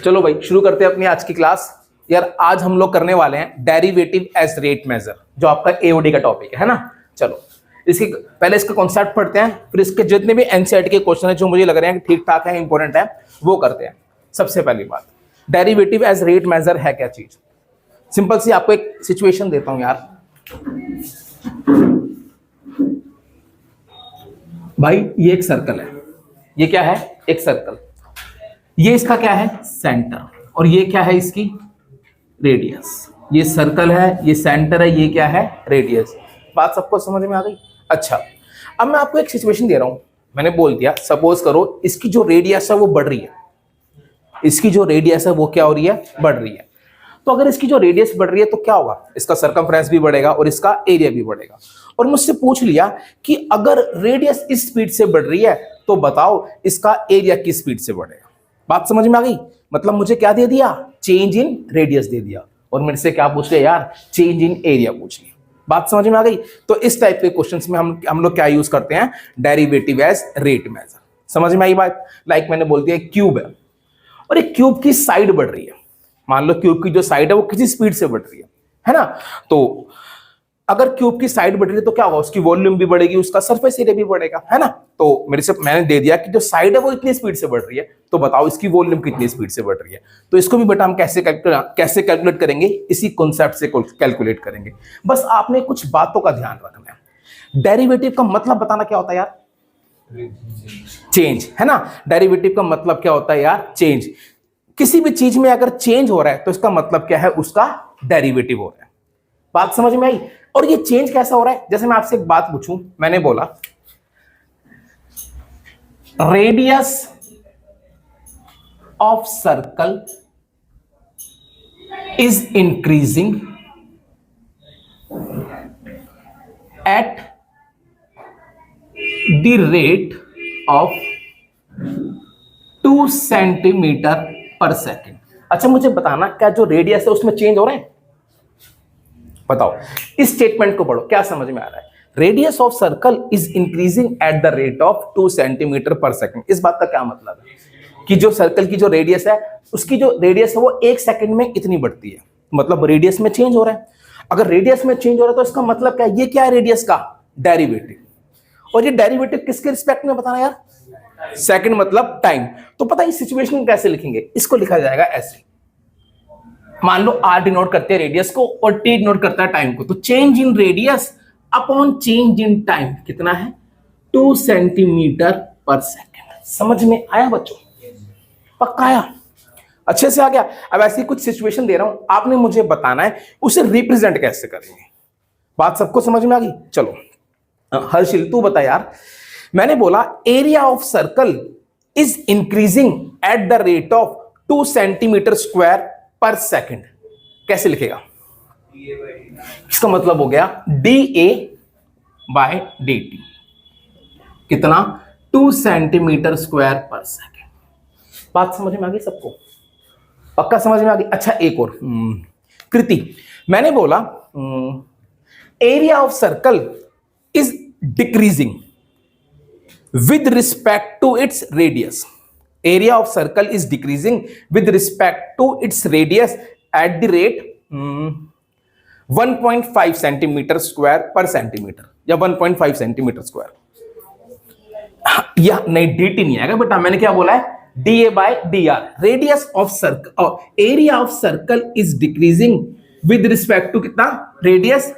चलो भाई शुरू करते हैं अपनी आज की क्लास। यार आज हम लोग करने वाले हैं डेरिवेटिव एज रेट मेजर, जो आपका एओडी का टॉपिक है ना। चलो इसके पहले इसका कॉन्सेप्ट पढ़ते हैं, फिर इसके जितने भी एनसीईआरटी के क्वेश्चन है जो मुझे लग रहे हैं ठीक ठाक है, इंपॉर्टेंट है, वो करते हैं। सबसे पहली बात, डेरिवेटिव एज रेट मेजर है क्या चीज। सिंपल सी आपको एक सिचुएशन देता हूं यार। भाई ये एक सर्कल है, ये क्या है, एक सर्कल, ये इसका क्या है, सेंटर, और ये क्या है, इसकी रेडियस। ये सर्कल है, ये सेंटर है, ये क्या है, रेडियस। बात सबको समझ में आ गई। अच्छा अब मैं आपको एक सिचुएशन दे रहा हूं, मैंने बोल दिया सपोज करो इसकी जो रेडियस है वो बढ़ रही है, इसकी जो रेडियस है वो क्या हो रही है, बढ़ रही है। तो अगर इसकी जो रेडियस बढ़ रही है तो क्या होगा, इसका सरकमफ्रेंस भी बढ़ेगा और इसका एरिया भी बढ़ेगा। और मुझसे पूछ लिया कि अगर रेडियस इस स्पीड से बढ़ रही है तो बताओ इसका एरिया किस स्पीड से बढ़ेगा। बात समझ में आ गई। मतलब मुझे क्या दे दिया, चेंज इन रेडियस दे दिया, और मेरे से क्या पूछ लिया यार, चेंज इन एरिया पूछ लिया। बात समझ में आ गई। तो इस टाइप के क्वेश्चंस में हम लोग क्या यूज करते हैं, डेरिवेटिव एज रेट मेजर। समझ में आई बात। लाइक मैंने बोल दिया क्यूब है और एक क्यूब की साइड बढ़ रही है, मान लो क्यूब की जो साइड है वो किसी स्पीड से बढ़ रही है ना। तो अगर क्यूब की साइड बढ़ रही है तो क्या होगा, उसकी वॉल्यूम भी बढ़ेगी, उसका सरफेस एरिया भी बढ़ेगा, है ना। तो मैंने दे दिया कि जो साइड है वो इतनी स्पीड से बढ़ रही है, तो बताओ इसकी वॉल्यूम कितनी स्पीड से बढ़ रही है। तो इसको भी बेटा हम कैसे कैलकुलेट करेंगे, इसी कॉन्सेप्ट से कैलकुलेट करेंगे। बस आपने कुछ बातों का ध्यान रखना है। डेरिवेटिव का मतलब बताना क्या होता है यार, चेंज, है ना। डेरिवेटिव का मतलब क्या होता है यार, चेंज। किसी भी चीज में अगर चेंज हो रहा है तो इसका मतलब क्या है, उसका डेरिवेटिव हो रहा है। बात समझ में आई। और ये चेंज कैसा हो रहा है, जैसे मैं आपसे एक बात पूछूं, मैंने बोला radius of circle is increasing at the rate of 2 centimetre per second. अच्छा मुझे बताना, क्या जो रेडियस है उसमें चेंज हो रहा है, बताओ। इस स्टेटमेंट को पढ़ो, क्या समझ में आ रहा है। Radius of circle is increasing at the rate of 2 centimetre per second. इस बात का क्या मतलब है कि जो सर्कल की जो रेडियस है, उसकी जो रेडियस है वो 1 सेकंड में इतनी बढ़ती है, मतलब रेडियस में चेंज हो रहा है। अगर रेडियस में चेंज हो रहा है तो इसका मतलब क्या है, ये क्या है, रेडियस का डेरिवेटिव। और ये डेरिवेटिव किसके रिस्पेक्ट में बताना यार, सेकंड मतलब टाइम। तो पता है इस सिचुएशन कैसे लिखेंगे, इसको लिखा जाएगा ऐसे। मान लो r डिनोट करते हैं रेडियस को और t डिनोट करता है टाइम को, तो change in radius upon change in time कितना है, 2 सेंटीमीटर पर सेकेंड। समझ में आया बच्चों, पक्का आया, अच्छे से आ गया। अब ऐसी कुछ सिचुएशन दे रहा हूं, आपने मुझे बताना है उसे रिप्रेजेंट कैसे करेंगे। बात सबको समझ में आ गई। चलो हर्षिल तू बता यार। मैंने बोला area of circle is increasing at the rate of 2 centimetre square पर सेकेंड। कैसे लिखेगा, इसका मतलब हो गया dA बाय dt कितना, 2 सेंटीमीटर स्क्वायर पर सेकेंड। बात समझ में आ गई सबको, पक्का समझ में आ गई। अच्छा एक और कृति, मैंने बोला area of circle is decreasing with respect to its radius. Area of circle is decreasing with respect to its radius at the rate 1.5 centimetre square per centimetre, या 1.5 सेंटीमीटर स्क्वायर। या नहीं dt नहीं आएगा बेटा, मैंने क्या बोला है, dA by dr। Radius of circle, area of circle is decreasing with respect to कितना, radius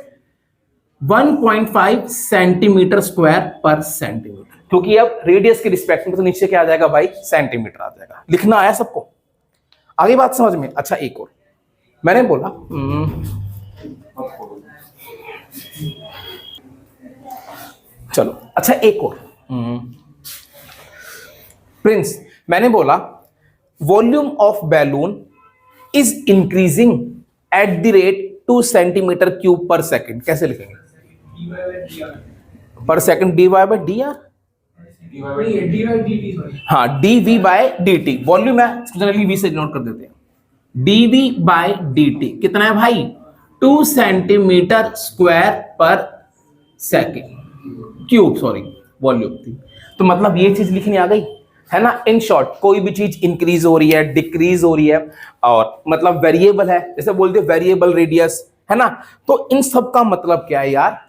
1.5 centimetre square per centimetre, क्योंकि अब रेडियस के रिस्पेक्ट में तो नीचे क्या आ जाएगा भाई, सेंटीमीटर आ जाएगा। लिखना आया सबको, आगे बात समझ में। अच्छा एक और मैंने बोला चलो अच्छा एक और प्रिंस, मैंने बोला volume of balloon is increasing at the rate 2 centimetre cube पर सेकेंड। कैसे लिखेंगे, पर सेकेंड dy बाय dr, हाँ dv बाय dt, वॉल्यूम है जनरली v से डिनोट कर देते हैं। dv बाय dt कितना है भाई, 2 सेंटीमीटर स्क्वायर पर सेकेंड क्यूब, सॉरी वॉल्यूम थी। तो मतलब ये चीज लिखनी आ गई। है ना। इन शॉर्ट कोई भी चीज इंक्रीज हो रही है, डिक्रीज हो रही है, और मतलब वेरिएबल है, जैसे बोलते हैं वेरिएबल रेडियस, है ना। तो इन सब का मतलब क्या है यार,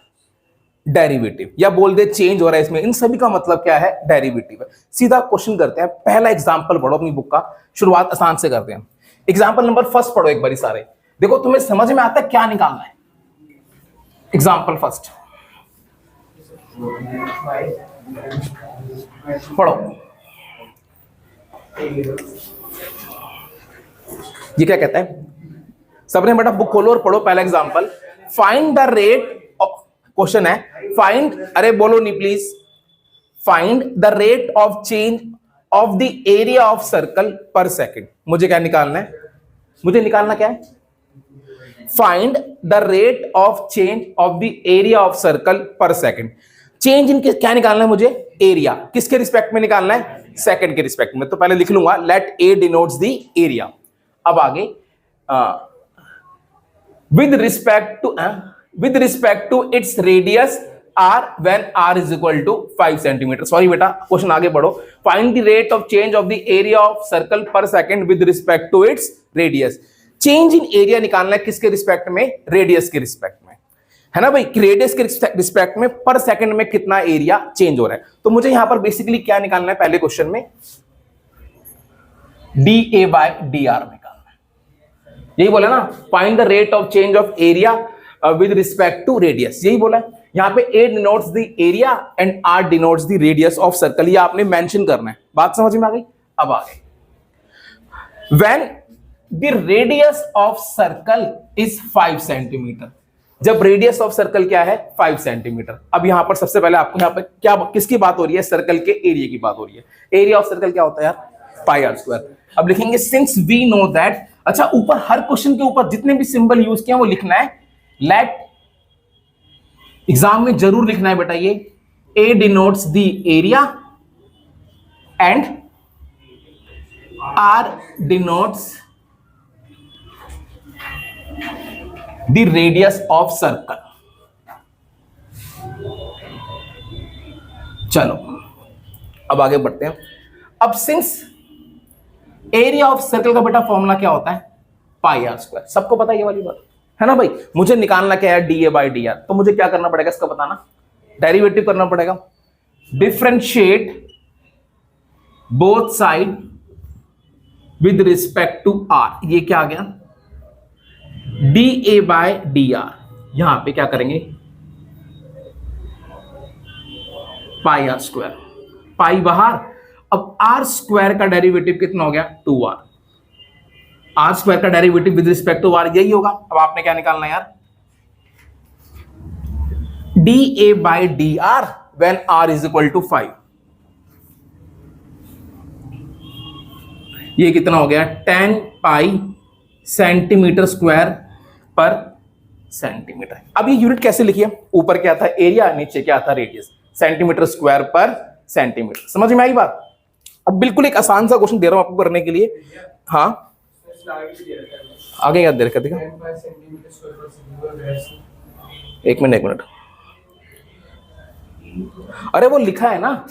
डेरिवेटिव, या बोल दे चेंज हो रहा है इसमें, इन सभी का मतलब क्या है, डेरिवेटिव है। सीधा क्वेश्चन करते हैं, पहला एग्जांपल पढ़ो अपनी बुक का, शुरुआत आसान से करते हैं। एग्जांपल नंबर फर्स्ट पढ़ो एक बारी सारे, देखो तुम्हें समझ में आता है क्या निकालना है। एग्जांपल फर्स्ट पढ़ो। ये क्या कहता है, सबने बेटा बुक खोलो और पढ़ो पहला example. Find the rate, question है फाइंड, अरे बोलो नहीं please, find the rate of change of the area of circle per second. मुझे क्या निकालना है, मुझे निकालना क्या है, find the rate of change of the area of circle per second. Change in क्या निकालना है मुझे, एरिया, किसके रिस्पेक्ट में निकालना है, सेकंड के रिस्पेक्ट में। तो पहले लिख लूंगा let A denotes the area. अब आगे with respect to its radius R when R is equal to 5 centimetre. Sorry बेटा, क्वेश्चन आगे बढ़ो। Find the rate of change of the area of circle per second with respect to its radius. Change in area निकालना है किसके respect में, radius के respect में, है ना भाई। रेडियस के रिस्पेक्ट में पर सेकंड में कितना एरिया चेंज हो रहा है। तो मुझे यहां पर बेसिकली क्या निकालना है, पहले क्वेश्चन में D A by D R निकालना है। यही बोला ना, find the rate of change of area with respect to radius, यही बोला है। यहां पे A denotes the area and R denotes the radius of circle, ये आपने मेंशन करना है। बात समझ में आ गई। अब आगे, when the radius of circle is 5 centimetre, जब रेडियस ऑफ सर्कल क्या है, 5 सेंटीमीटर। अब यहां पर सबसे पहले आपको यहां पर क्या किसकी बात हो रही है, सर्कल के एरिया की बात हो रही है। एरिया ऑफ सर्कल क्या होता है यार, पाई आर स्क्वायर। अब लिखेंगे सिंस वी नो दैट, अच्छा ऊपर हर क्वेश्चन के ऊपर जितने भी सिंबल यूज किया वो लिखना है। लेट, एग्जाम में जरूर लिखना है बेटा ये, A denotes the area and R denotes the radius of circle. चलो अब आगे बढ़ते हैं। अब सिंस एरिया ऑफ सर्कल का बेटा फॉर्मूला क्या होता है, पाई आर स्क्वायर, सबको पता है ये वाली बात, है ना भाई। मुझे निकालना क्या है, D A by d are. तो मुझे क्या करना पड़ेगा इसका बताना, डेरिवेटिव करना पड़ेगा। Differentiate both side with respect to are. ये क्या आ गया, d A by D r. यहां पे क्या करेंगे, पाई आर स्क्वायर, पाई बाहर। अब आर स्क्वायर का डेरिवेटिव कितना हो गया, 2r। आर स्क्वायर का derivative with respect to r यही होगा। अब आपने क्या निकालना है यार, d A by d r when r is equal to 5। ये कितना हो गया, 10 pi centimetre square per centimetre. अब ये यूनिट कैसे लिखिए, ऊपर क्या था एरिया, नीचे क्या था radius, centimetre square per centimetre. समझ में आई बात। अब बिल्कुल एक आसान सा क्वेश्चन दे रहा हूं आपको करने के लिए। हाँ आगे याद दे रखा, एक मिनट। अरे वो लिखा है ना,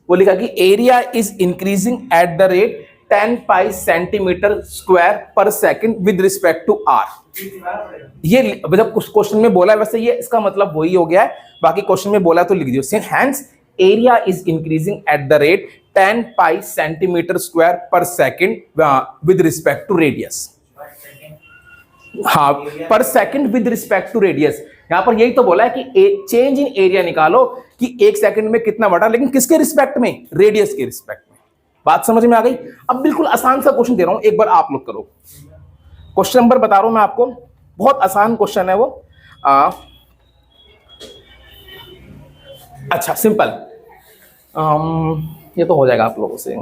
वो लिखा कि area is increasing at the rate 10 pi centimetre square per second with respect to are. ये जब क्वेश्चन में बोला है वैसे ये इसका मतलब वही हो गया है, बाकी क्वेश्चन में बोला तो लिख दियो। Hence area is increasing at the rate 10 pi centimetre square per second with respect to radius. हाँ, per second with respect to radius. यहां पर यही तो बोला है कि चेंज इन एरिया निकालो कि 1 सेकंड में कितना बढ़ा, लेकिन किसके रिस्पेक्ट में, रेडियस के रिस्पेक्ट में। बात समझ में आ गई। अब बिल्कुल आसान सा क्वेश्चन दे रहा हूं, एक बार आप लोग करो। क्वेश्चन नंबर बता रहा हूं मैं आपको, बहुत आसान क्वेश्चन है वो। अच्छा सिंपल, ये तो हो जाएगा आप लोगों से।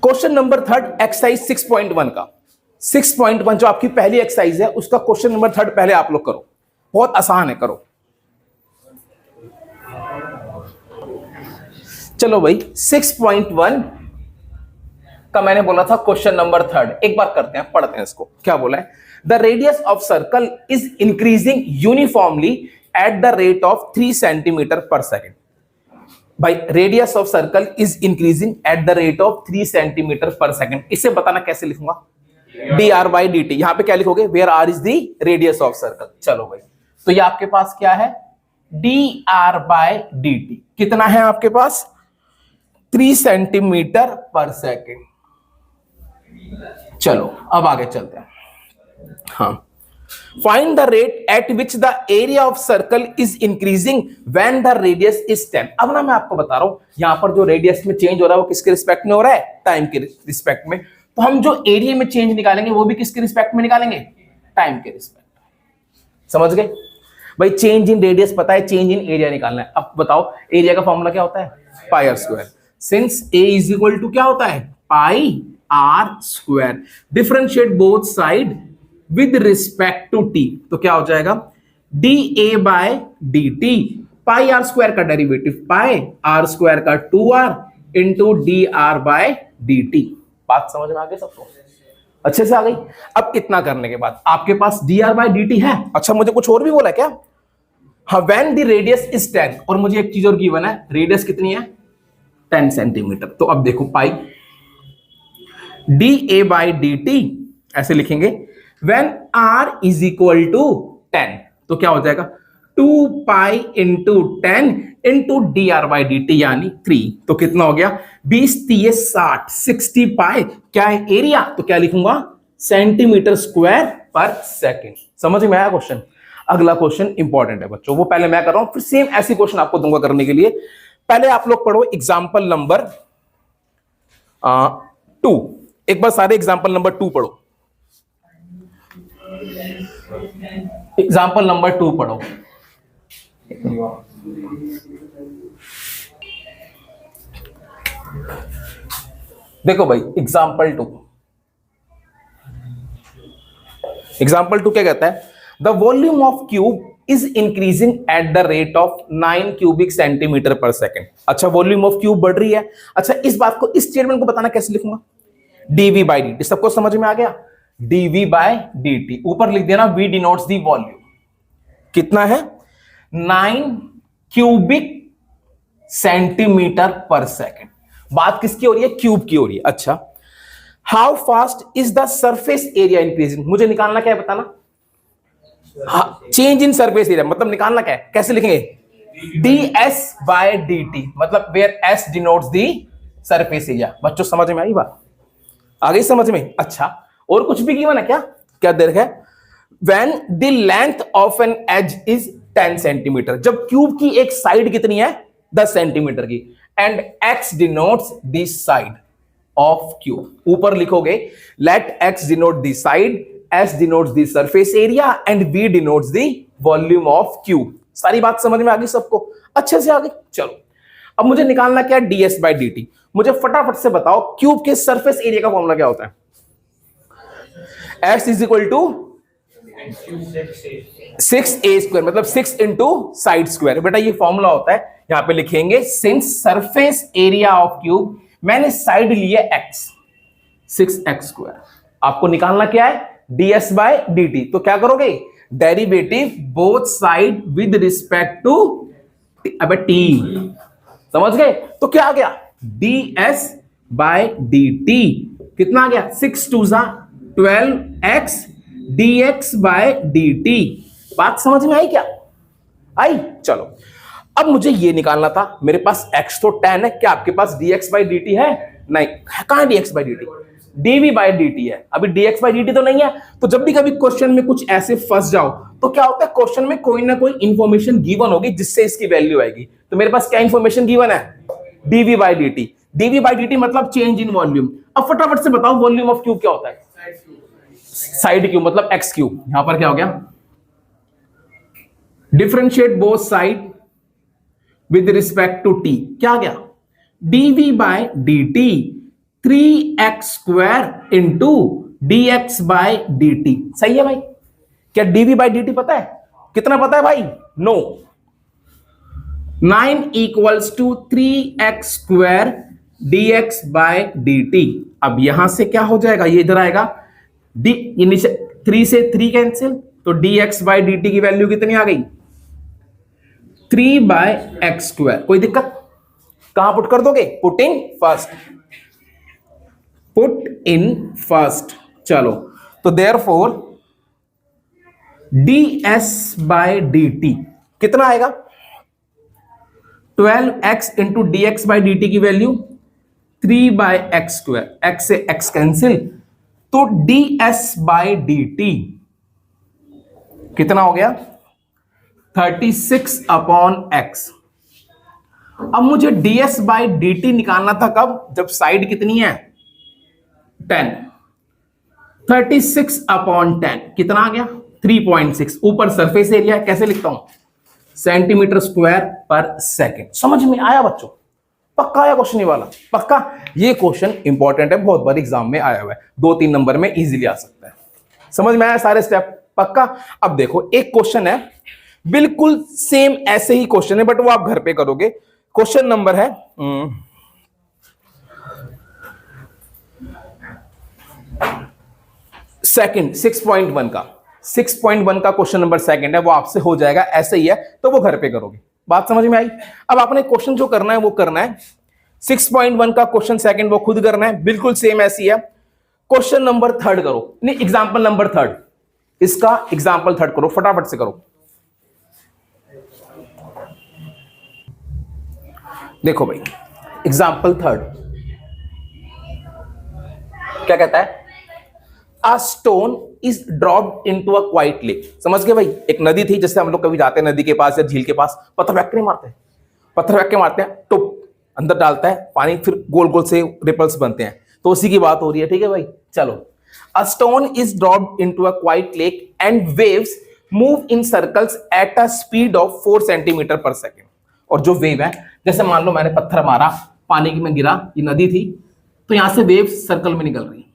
क्वेश्चन नंबर 3 एक्सरसाइज 6.1 का, 6.1 जो आपकी पहली एक्सरसाइज है उसका क्वेश्चन नंबर 3 पहले आप लोग करो, बहुत आसान है, करो। चलो भाई 6.1 का मैंने बोला था क्वेश्चन नंबर 3, एक बार करते हैं, पढ़ते हैं इसको। क्या बोला है, the radius of circle is increasing uniformly at the rate of 3 centimetre per second. भाई radius of circle is increasing at the rate of 3 centimetre per second. इसे बताना कैसे लिखूंगा, d are by D t. यहां पे क्या लिखोगे, where r is the radius of circle. चलो भाई, तो ये आपके पास क्या है, d are by D T कितना है आपके पास, 3 सेंटीमीटर पर सेकेंड। चलो अब आगे चलते हैं। हाँ, find the rate at which the area of circle is increasing when the radius is 10। अब ना मैं आपको बता रहा हूं, यहां पर जो रेडियस में चेंज हो रहा है वो किसके रिस्पेक्ट में हो रहा है, टाइम के रिस्पेक्ट में। तो हम जो एरिया में चेंज निकालेंगे वो भी किसके रिस्पेक्ट में निकालेंगे, टाइम के रिस्पेक्ट। समझ गए भाई, चेंज इन रेडियस पता है, चेंज इन एरिया निकालना है। अब बताओ एरिया का फॉर्मूला क्या होता है, pi R square. Since A is equal to क्या होता है, pi R square. Differentiate both side with respect to T, तो क्या हो जाएगा, D A by D T. Pi R square का डेरिवेटिव पाई आर स्क्वायर का 2r into D are by D T. बात समझ में आ गई सबको, अच्छे से आ गई। अब इतना करने के बाद आपके पास D are by D T है। अच्छा मुझे कुछ और भी बोला क्या, हाँ, व्हेन द रेडियस इज 10, और मुझे एक चीज और गिवन है, रेडियस कितनी है, 10 सेंटीमीटर। तो अब देखो pi D A by D T ऐसे लिखेंगे, when R is equal to 10, तो क्या हो जाएगा, 2 pi into 10 into D are by D T यानी 3। तो कितना हो गया, 20 3 60, 60 पाई क्या है एरिया, तो क्या लिखूंगा, सेंटीमीटर स्क्वायर पर सेकेंड। समझ में आया क्वेश्चन। अगला क्वेश्चन इंपॉर्टेंट है बच्चों, वो पहले मैं कर रहा हूं, फिर सेम ऐसी क्वेश्चन आपको दूंगा करने के लिए। पहले आप लोग पढ़ो एग्जाम्पल नंबर 2। एक बार सारे एग्जाम्पल नंबर 2 पढ़ो, एग्जाम्पल नंबर 2 पढ़ो। देखो भाई एग्जाम्पल 2, एग्जाम्पल 2 क्या कहता है, the volume of cube is increasing at the rate of 9 cubic centimetre per second. अच्छा वॉल्यूम ऑफ क्यूब बढ़ रही है। अच्छा इस बात को, इस स्टेटमेंट को बताना कैसे लिखूंगा, dv बाई dt। सबको समझ में आ गया, dv बाय dt। ऊपर लिख देना v डिनोट्स दी वॉल्यूम, कितना है, 9 क्यूबिक सेंटीमीटर पर सेकेंड। बात किसकी हो रही है, क्यूब की हो रही है। अच्छा how fast is the surface area increasing, मुझे निकालना क्या है बताना, चेंज इन सरफेस एरिया मतलब निकालना क्या है, कैसे लिखेंगे, ds बाय dt, मतलब where s denotes the surface area. बच्चों समझ में आई बात, आ गई समझ में। अच्छा और कुछ भी गिवन है क्या, क्या दे रखा है, when the length of an edge is 10 centimetre, जब क्यूब की एक साइड कितनी है, 10 सेंटीमीटर की, and x denotes the side of cube. ऊपर लिखोगे let x denote the side, s denotes the surface area and v denotes the volume of cube. सारी बात समझ में आ गई सबको, अच्छे से आ गई। चलो अब मुझे निकालना क्या है, ds बाई dt। मुझे फटाफट से बताओ क्यूब के सरफेस एरिया का फॉर्मूला क्या होता है, s is equal to 6a square, मतलब 6 इंटू साइड स्क्वायर। बेटा ये फॉर्मूला होता है, यहां पे लिखेंगे since surface area of cube, मैंने साइड लिए x, 6x स्क्वायर। आपको निकालना क्या है, ds बाय dt। तो क्या करोगे, derivative both side with respect to अब t, समझ गए। तो क्या आ गया, ds बाय dt कितना आ गया, 6 2 12x dx बाय dt। बात समझ में आई क्या, आई। चलो अब मुझे ये निकालना था, मेरे पास x तो 10 है, क्या आपके पास dx बाय dt है, नहीं, कहां dx by dt, dv by dt है। अभी dx बाय dt तो नहीं है। तो जब भी कभी क्वेश्चन में कुछ ऐसे फंस जाओ तो क्या होता है, क्वेश्चन में कोई ना कोई इंफॉर्मेशन गिवन होगी जिससे इसकी वैल्यू आएगी। तो मेरे पास क्या इंफॉर्मेशन गिवन है, dv by dt। dv by dt मतलब चेंज इन वॉल्यूम। अब फटाफट से बताओ वॉल्यूम ऑफ क्यूब क्या होता है, साइड क्यूब मतलब x क्यूब। यहां पर क्या हो गया, differentiate both side with respect to t, क्या आ गया, dv by dt 3x square into dx by dt। सही है भाई, क्या dv बाय dt पता है, कितना पता है भाई, no, 9 equals to 3x square dx by dt। अब यहां से क्या हो जाएगा, ये इधर आएगा, d 3 से 3 कैंसिल, तो dx बाय dt की वैल्यू कितनी आ गई, 3 बाय x स्क्वायर। कोई दिक्कत, कहां पुट कर दोगे? Put in first, put in first. चलो, तो देयरफॉर ds बाय dt कितना आएगा? 12x into dx by dt की वैल्यू 3/x², x से x कैंसिल, तो ds बाई dt कितना हो गया? 36/x। अब मुझे ds बाई dt निकालना था कब? जब साइड कितनी है? 10। 36/10 कितना आ गया? 3.6। ऊपर सरफेस एरिया कैसे लिखता हूं? Centimetre square per second. समझ में आया बच्चों? पक्का आया क्वेश्चन वाला? पक्का। ये क्वेश्चन इंपॉर्टेंट है, बहुत बार एग्जाम में आया हुआ है, 2-3 नंबर में इजीली आ सकता है। समझ में आया सारे स्टेप? पक्का। अब देखो, एक क्वेश्चन है बिल्कुल सेम ऐसे ही क्वेश्चन है, बट वो आप घर पे करोगे। क्वेश्चन नंबर है सेकंड 6.1 का। 6.1 का क्वेश्चन नंबर सेकंड है, वो आपसे हो जाएगा, ऐसे ही है, तो वो घर पे करोगे। बात समझ में आई? अब आपने क्वेश्चन जो करना है वो करना है। 6.1 का क्वेश्चन सेकंड वो खुद करना है, बिल्कुल सेम ऐसी है। क्वेश्चन नंबर थर्ड करो, नहीं एग्जांपल नंबर थर्ड, इसका एग्जांपल थर्ड करो, फटाफट से करो। देखो भाई, एग्जांपल थर्ड क्या कहता है? A stone is dropped into a quiet lake। समझ गए भाई? एक नदी थी, जैसे हम लोग कभी जाते हैं नदी के पास या झील के पास, पत्थर फेंक के मारते हैं, पत्थर फेंक के मारते हैं, तो अंदर डालता है पानी, फिर गोल गोल से रिपल्स बनते हैं, तो उसी की बात हो रही है। ठीक है भाई, चलो। A stone is dropped into a quiet lake and waves move in circles at a speed of 4 centimetre per second. और जो वेव है, जैसे मान लो मैंने पत्थर मारा, पानी में गिरा, ये नदी थी, तो यहां से वेव्स सर्कल में निकल रही,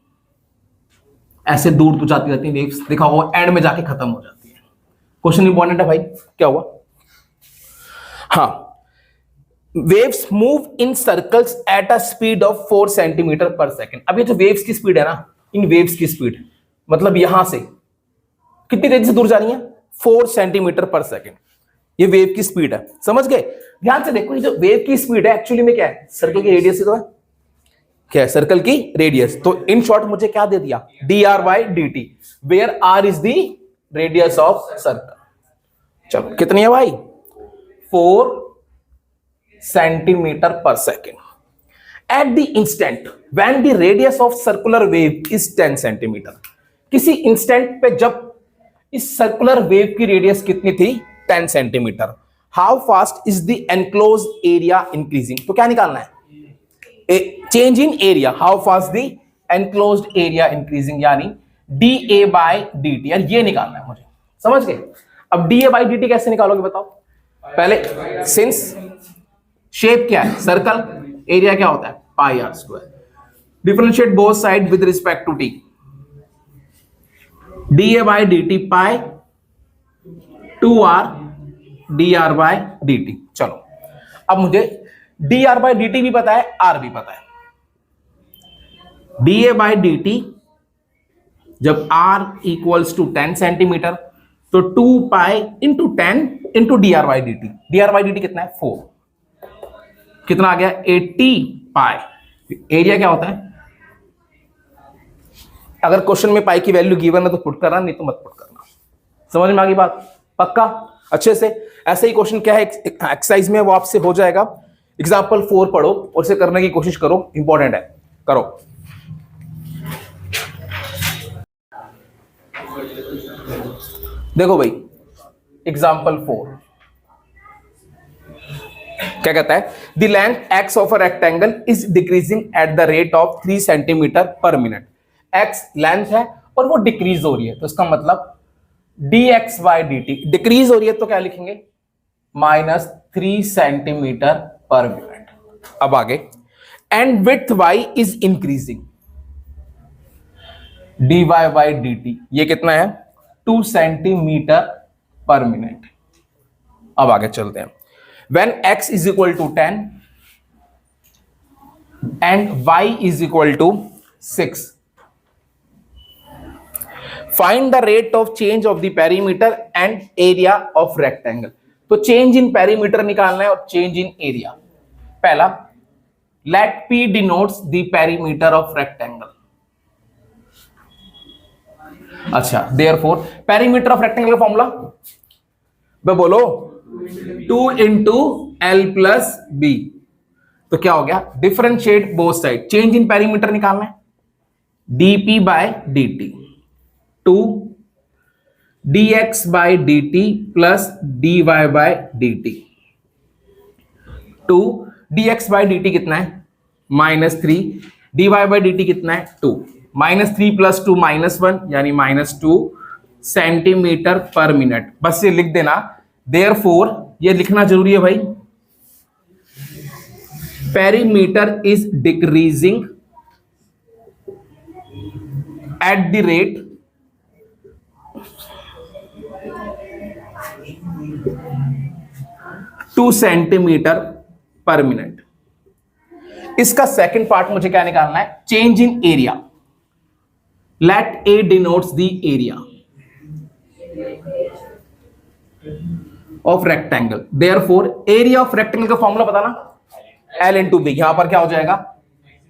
ऐसे दूर तो जाती रहती है वेव्स, देखा वो एंड में जाके खत्म हो जाती है। क्वेश्चन इंपॉर्टेंट है भाई, क्या हुआ? हाँ, waves move in circles at a speed of 4 centimetre per second. अब ये जो वेव्स की स्पीड है ना, इन वेव्स की स्पीड मतलब यहां से कितनी तेजी से दूर जा रही है? 4 सेंटीमीटर पर सेकेंड। ये वेव की स्पीड है, समझ गए? ध्यान से देखो, ये जो वेव की स्पीड है एक्चुअली में क्या है? सर्कल की रेडियस से तो है, क्या है? सर्कल की रेडियस। तो इन शॉर्ट मुझे क्या दे दिया? dr by dt, where r is the radius of circle. चलो, कितनी है भाई? 4 centimetre per second. At the instant when the radius of circular wave is 10 centimetre. किसी इंस्टेंट पे जब इस सर्कुलर वेव की रेडियस कितनी थी? 10 centimetre. How fast is the enclose area increasing. तो क्या निकालना है? Change in area, how fast the enclosed area increasing, यानी dA बाय dt। यार ये निकालना है मुझे, समझ गए? अब dA बाय dt कैसे निकालोगे बताओ? पहले सिंस शेप क्या है? सर्कल, एरिया क्या होता है? Pi R square. Differentiate both side with respect to t। dA by dt pi 2r dr by dt। चलो, अब मुझे dr बाई dt भी पता है, r भी पता है। dA बाई dt जब r इक्वल्स टू 10 सेंटीमीटर, तो 2 pi into 10 into dr by dt। dr by dt कितना है? 4। कितना आ गया? 80 पाई। एरिया क्या होता है? अगर क्वेश्चन में पाई की वैल्यू गिवन है तो पुट करना, नहीं तो मत पुट करना। समझ में आ गई बात? पक्का? अच्छे से। ऐसे ही क्वेश्चन क्या है एक्सरसाइज में, वो आपसे हो जाएगा। एग्जाम्पल 4 पढ़ो और इसे करने की कोशिश करो, इंपॉर्टेंट है, करो। देखो भाई, एग्जाम्पल 4 क्या कहता है? The length x of a rectangle is decreasing at the rate of 3 centimetre per minute. x length है और वो डिक्रीज हो रही है, तो इसका मतलब dx बाई dt डिक्रीज हो रही है, तो क्या लिखेंगे? -3 सेंटीमीटर पर मिनट। अब आगे, and width y is increasing, dy by dt ये कितना है? 2 सेंटीमीटर पर मिनट। अब आगे चलते हैं। when x is equal to 10 and y is equal to 6, find the rate of change of the perimeter and area of rectangle। तो change in perimeter निकालना है और चेंज इन एरिया। पहला let P denotes the perimeter of rectangle. अच्छा, therefore perimeter of rectangle का formula बोलो 2 into L plus B. तो क्या हो गया, differentiate both side, change in perimeter निकालना है, dp by dt 2 dx by dt plus dy by dt। 2 dx by dt कितना है -3, dy बाय dt कितना है 2, -3 प्लस 2 -1 यानी -2 सेंटीमीटर पर मिनट। बस ये लिख देना, देयरफॉर ये लिखना जरूरी है भाई, perimeter is decreasing at the rate two centimetre per minute. इसका सेकंड पार्ट मुझे क्या निकालना है, change in area, let A denotes the area of rectangle. Therefore area of rectangle का फॉर्मूला बताना, एल इंटू बी, यहां पर क्या हो जाएगा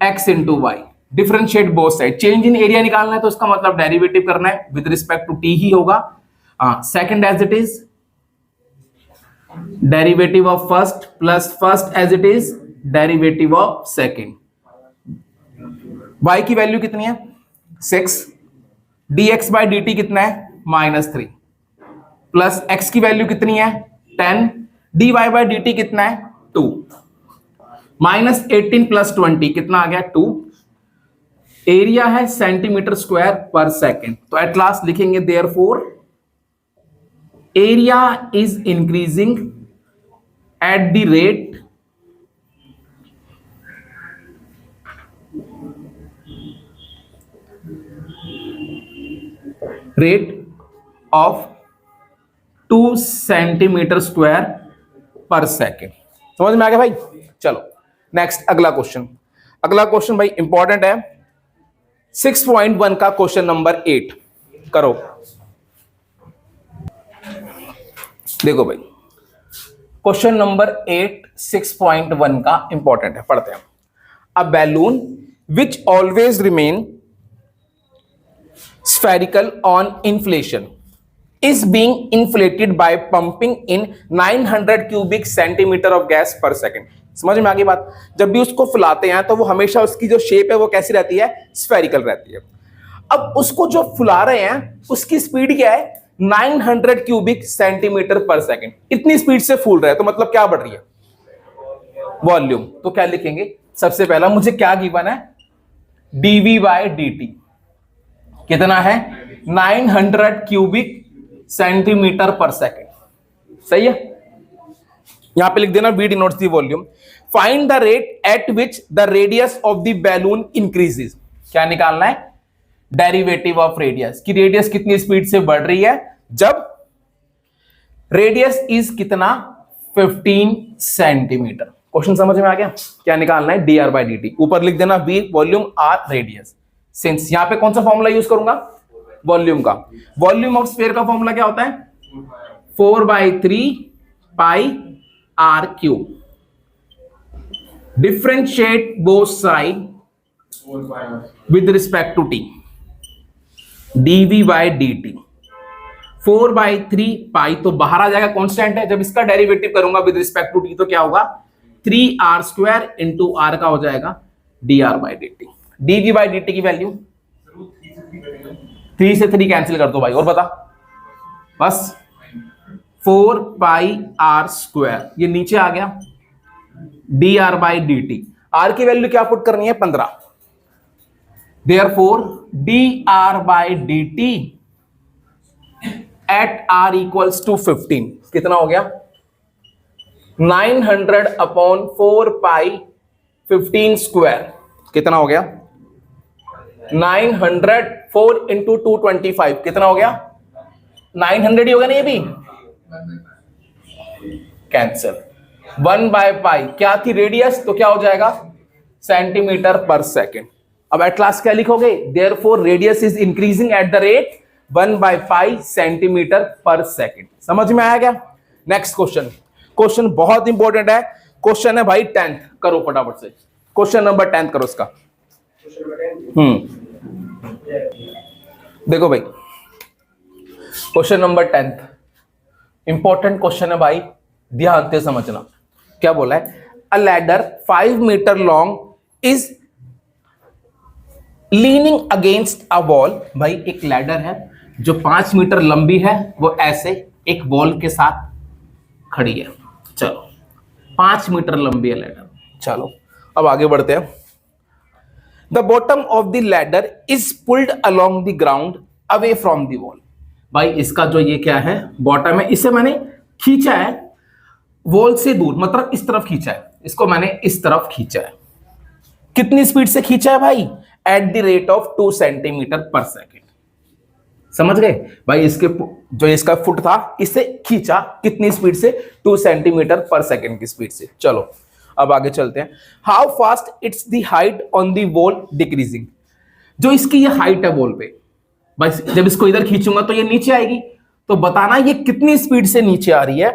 x into y, differentiate both side, change in area निकालना है तो इसका मतलब डेरिवेटिव करना है विद रिस्पेक्ट टू टी ही होगा। Second as it is derivative of first plus first as it is derivative of second. y की वैल्यू कितनी है 6, dx बाय dt कितना है -3, प्लस x की वैल्यू कितनी है 10, dy बाय dt कितना है 2, -18 प्लस 20 कितना आ गया 2, एरिया है सेंटीमीटर स्क्वायर पर सेकेंड। तो एट लास्ट लिखेंगे therefore area is increasing at the rate of 2 centimetre square पर सेकेंड। समझ में आ गया भाई? चलो नेक्स्ट अगला क्वेश्चन। अगला क्वेश्चन भाई इंपॉर्टेंट है, 6.1 का क्वेश्चन नंबर 8 करो। देखो भाई क्वेश्चन नंबर 8 6.1 का इंपॉर्टेंट है, पढ़ते हैं। A balloon which always remain spherical on inflation is being inflated by pumping in 900 cubic centimeter of gas per second। समझ में आ गई बात? जब भी उसको फुलाते हैं तो वो हमेशा उसकी जो शेप है वो कैसी रहती है, स्फेरिकल रहती है। अब उसको जो फुला रहे हैं उसकी स्पीड क्या है 900 क्यूबिक सेंटीमीटर पर सेकेंड। इतनी स्पीड से फूल रहा है तो मतलब क्या बढ़ रही है, वॉल्यूम। तो क्या लिखेंगे, सबसे पहला मुझे क्या गिवन है, dv बाय dt कितना है 900 क्यूबिक सेंटीमीटर पर सेकेंड। सही है, यहां पे लिख देना v denotes the volume। Find the rate at which the radius of the balloon increases. क्या निकालना है, डेरिवेटिव ऑफ रेडियस, कि रेडियस कितनी स्पीड से बढ़ रही है जब रेडियस इज कितना 15 सेंटीमीटर। क्वेश्चन समझ में आ गया? क्या निकालना है, dr बाय dt, ऊपर लिख देना v volume r radius. Since यहां पे कौन सा फॉर्मूला यूज करूंगा, वॉल्यूम का। वॉल्यूम ऑफ स्फीयर का फॉर्मूला क्या होता है 4/3 pi r cube. Differentiate both side with respect to t, dv by dt 4/3 pi, तो बाहर आ जाएगा कांस्टेंट है। जब इसका डेरिवेटिव करूंगा विद रिस्पेक्ट टू t तो क्या होगा 3r² इंटू r का हो जाएगा dr by dt। dv by dt की वैल्यू 3 से 3 कैंसिल कर दो भाई, और बता बस 4πr², ये नीचे आ गया dr बाय dt। r की वैल्यू क्या पुट करनी है 15, therefore dr by dt at r equals to 15 कितना हो गया 900/4 15 स्क्वायर कितना हो गया 900, 4 इंटू 225 कितना हो गया 900 ही होगा ना, ये भी कैंसिल। 1/π क्या थी रेडियस, तो क्या हो जाएगा सेंटीमीटर पर सेकेंड। अब एट लास्ट क्या लिखोगे, therefore radius is increasing at the rate 1/π centimetre per second. समझ में आया क्या? नेक्स्ट क्वेश्चन, क्वेश्चन बहुत इंपॉर्टेंट है, क्वेश्चन है भाई 10th, करो फटाफट से। क्वेश्चन नंबर 10 करो उसका। देखो भाई क्वेश्चन नंबर 10 इंपॉर्टेंट क्वेश्चन है भाई, ध्यान से समझना। क्या बोला है? A ladder 5 metre long is leaning against a wall. भाई एक लैडर है जो 5 मीटर लंबी है, वो ऐसे एक वॉल के साथ खड़ी है। चलो 5 मीटर लंबी है लैडर। चलो अब आगे बढ़ते हैं। The bottom of the ladder is pulled along the ground away from the wall. भाई इसका जो ये क्या है, बॉटम है, इसे मैंने खींचा है वॉल से दूर, मतलब इस तरफ खींचा है, इसको मैंने इस तरफ खींचा है। कितनी स्पीड से खींचा है भाई? Eight the rate of 2 centimetre per second. समझ गए भाई? इसके जो इसका फुट था, इसे खींचा कितनी स्पीड से? 2 सेंटीमीटर पर सेकेंड की स्पीड से। चलो अब आगे चलते हैं। How fast it's the height on the wall decreasing. जो इसकी ये हाइट है वॉल पे, भाई जब इसको इधर खींचूंगा तो ये नीचे आएगी, तो बताना ये कितनी स्पीड से नीचे आ रही है।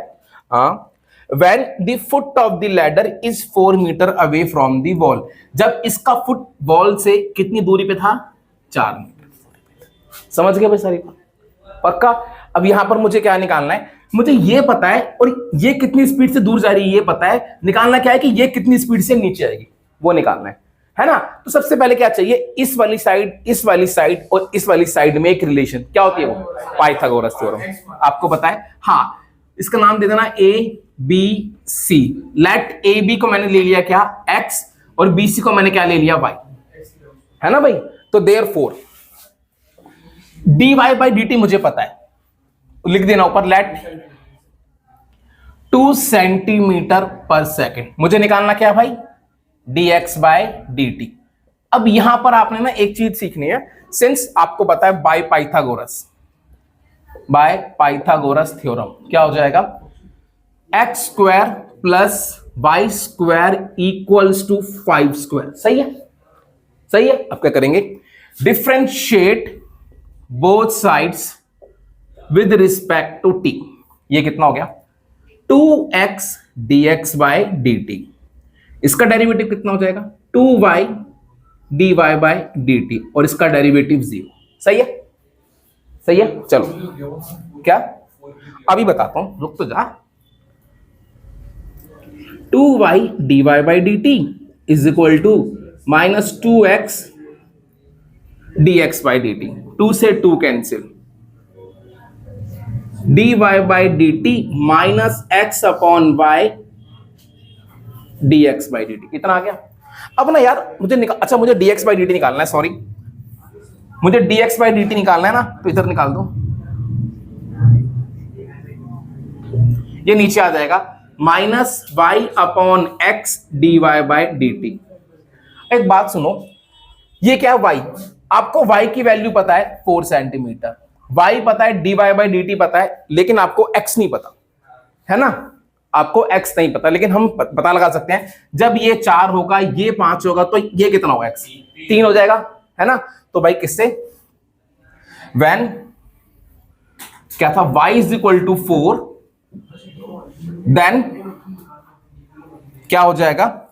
हाँ, when the foot of the ladder is 4 metre away from the wall। जब इसका फुट वॉल से कितनी दूरी पे था? 4 मीटर। समझ गए भाई सारी बात? पक्का? अब यहां पर मुझे क्या निकालना है? मुझे ये पता है, और ये कितनी स्पीड से दूर जा रही है ये पता है। निकालना क्या है कि ये कितनी स्पीड से नीचे आएगी, वो निकालना है ना? तो सबसे पहले क्या चाहिए? इस वाली साइड, इस वाली साइड और इस वाली साइड में एक रिलेशन क्या होती है? वो पाइथागोरस थ्योरम। आपको पता है? हाँ, इसका नाम दे देना A B C. Let A B को मैंने ले लिया क्या? एक्स, और बी सी को मैंने क्या ले लिया? वाई, है ना भाई? तो therefore d y by D t मुझे पता है, लिख देना ऊपर। Let 2 centimetre per second. मुझे निकालना क्या भाई? D x by D t. अब यहां पर आपने ना एक चीज सीखनी है, सिंस आपको पता है बाय पाइथागोरस थ्योरम क्या हो जाएगा? X square plus y square equals to 5 square. सही है? सही है। अब क्या करेंगे? Differentiate both sides with respect to t. ये कितना हो गया? 2x dx by dt। इसका डेरिवेटिव कितना हो जाएगा? 2y dy बाय dt, और इसका डेरिवेटिव 0। सही है? सही है। चलो क्या अभी बताता हूं, रुक तो जा। 2y dy by dt is equal to minus 2x dx by dt। 2 से 2 cancel, dy by dt minus x upon y dx by dt। इतना आ गया। अब ना यार मुझे अच्छा मुझे dx बाई dt निकालना है, सॉरी मुझे dx बाई dt निकालना है ना, तो इधर निकाल दो, ये नीचे आ जाएगा minus y upon x dy by dt। एक बात सुनो, ये क्या है? y। आपको y की वैल्यू पता है 4 सेंटीमीटर, y पता है, dy बाई dt पता है, लेकिन आपको x नहीं पता, है ना? आपको x नहीं पता, लेकिन हम पता लगा सकते हैं। जब ये 4 होगा, ये 5 होगा, तो ये कितना होगा? x 3 हो जाएगा, है ना? तो भाई किससे? when क्या था? y is equal to 4, then क्या हो जाएगा?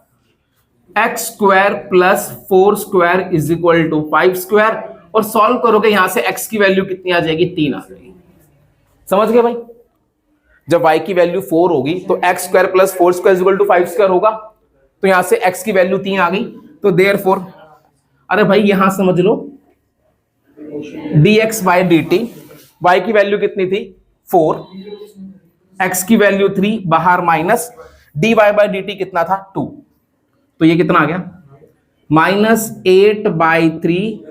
X square plus 4 square is equal to 5 square, और सॉल्व करोगे यहां से x की वैल्यू कितनी आ जाएगी? 3 आ जाएगी। समझ गए भाई? जब y की वैल्यू 4 होगी तो x square plus 4 square is equal to 5 square होगा, तो यहां से x की वैल्यू 3 आ गई। तो देयरफॉर, अरे भाई यहां समझ लो, dx बाई dt, y की वैल्यू कितनी थी? 4, x की वैल्यू 3, बाहर माइनस, dy बाई dt कितना था? 2। तो ये कितना आ गया? Minus 8 by 3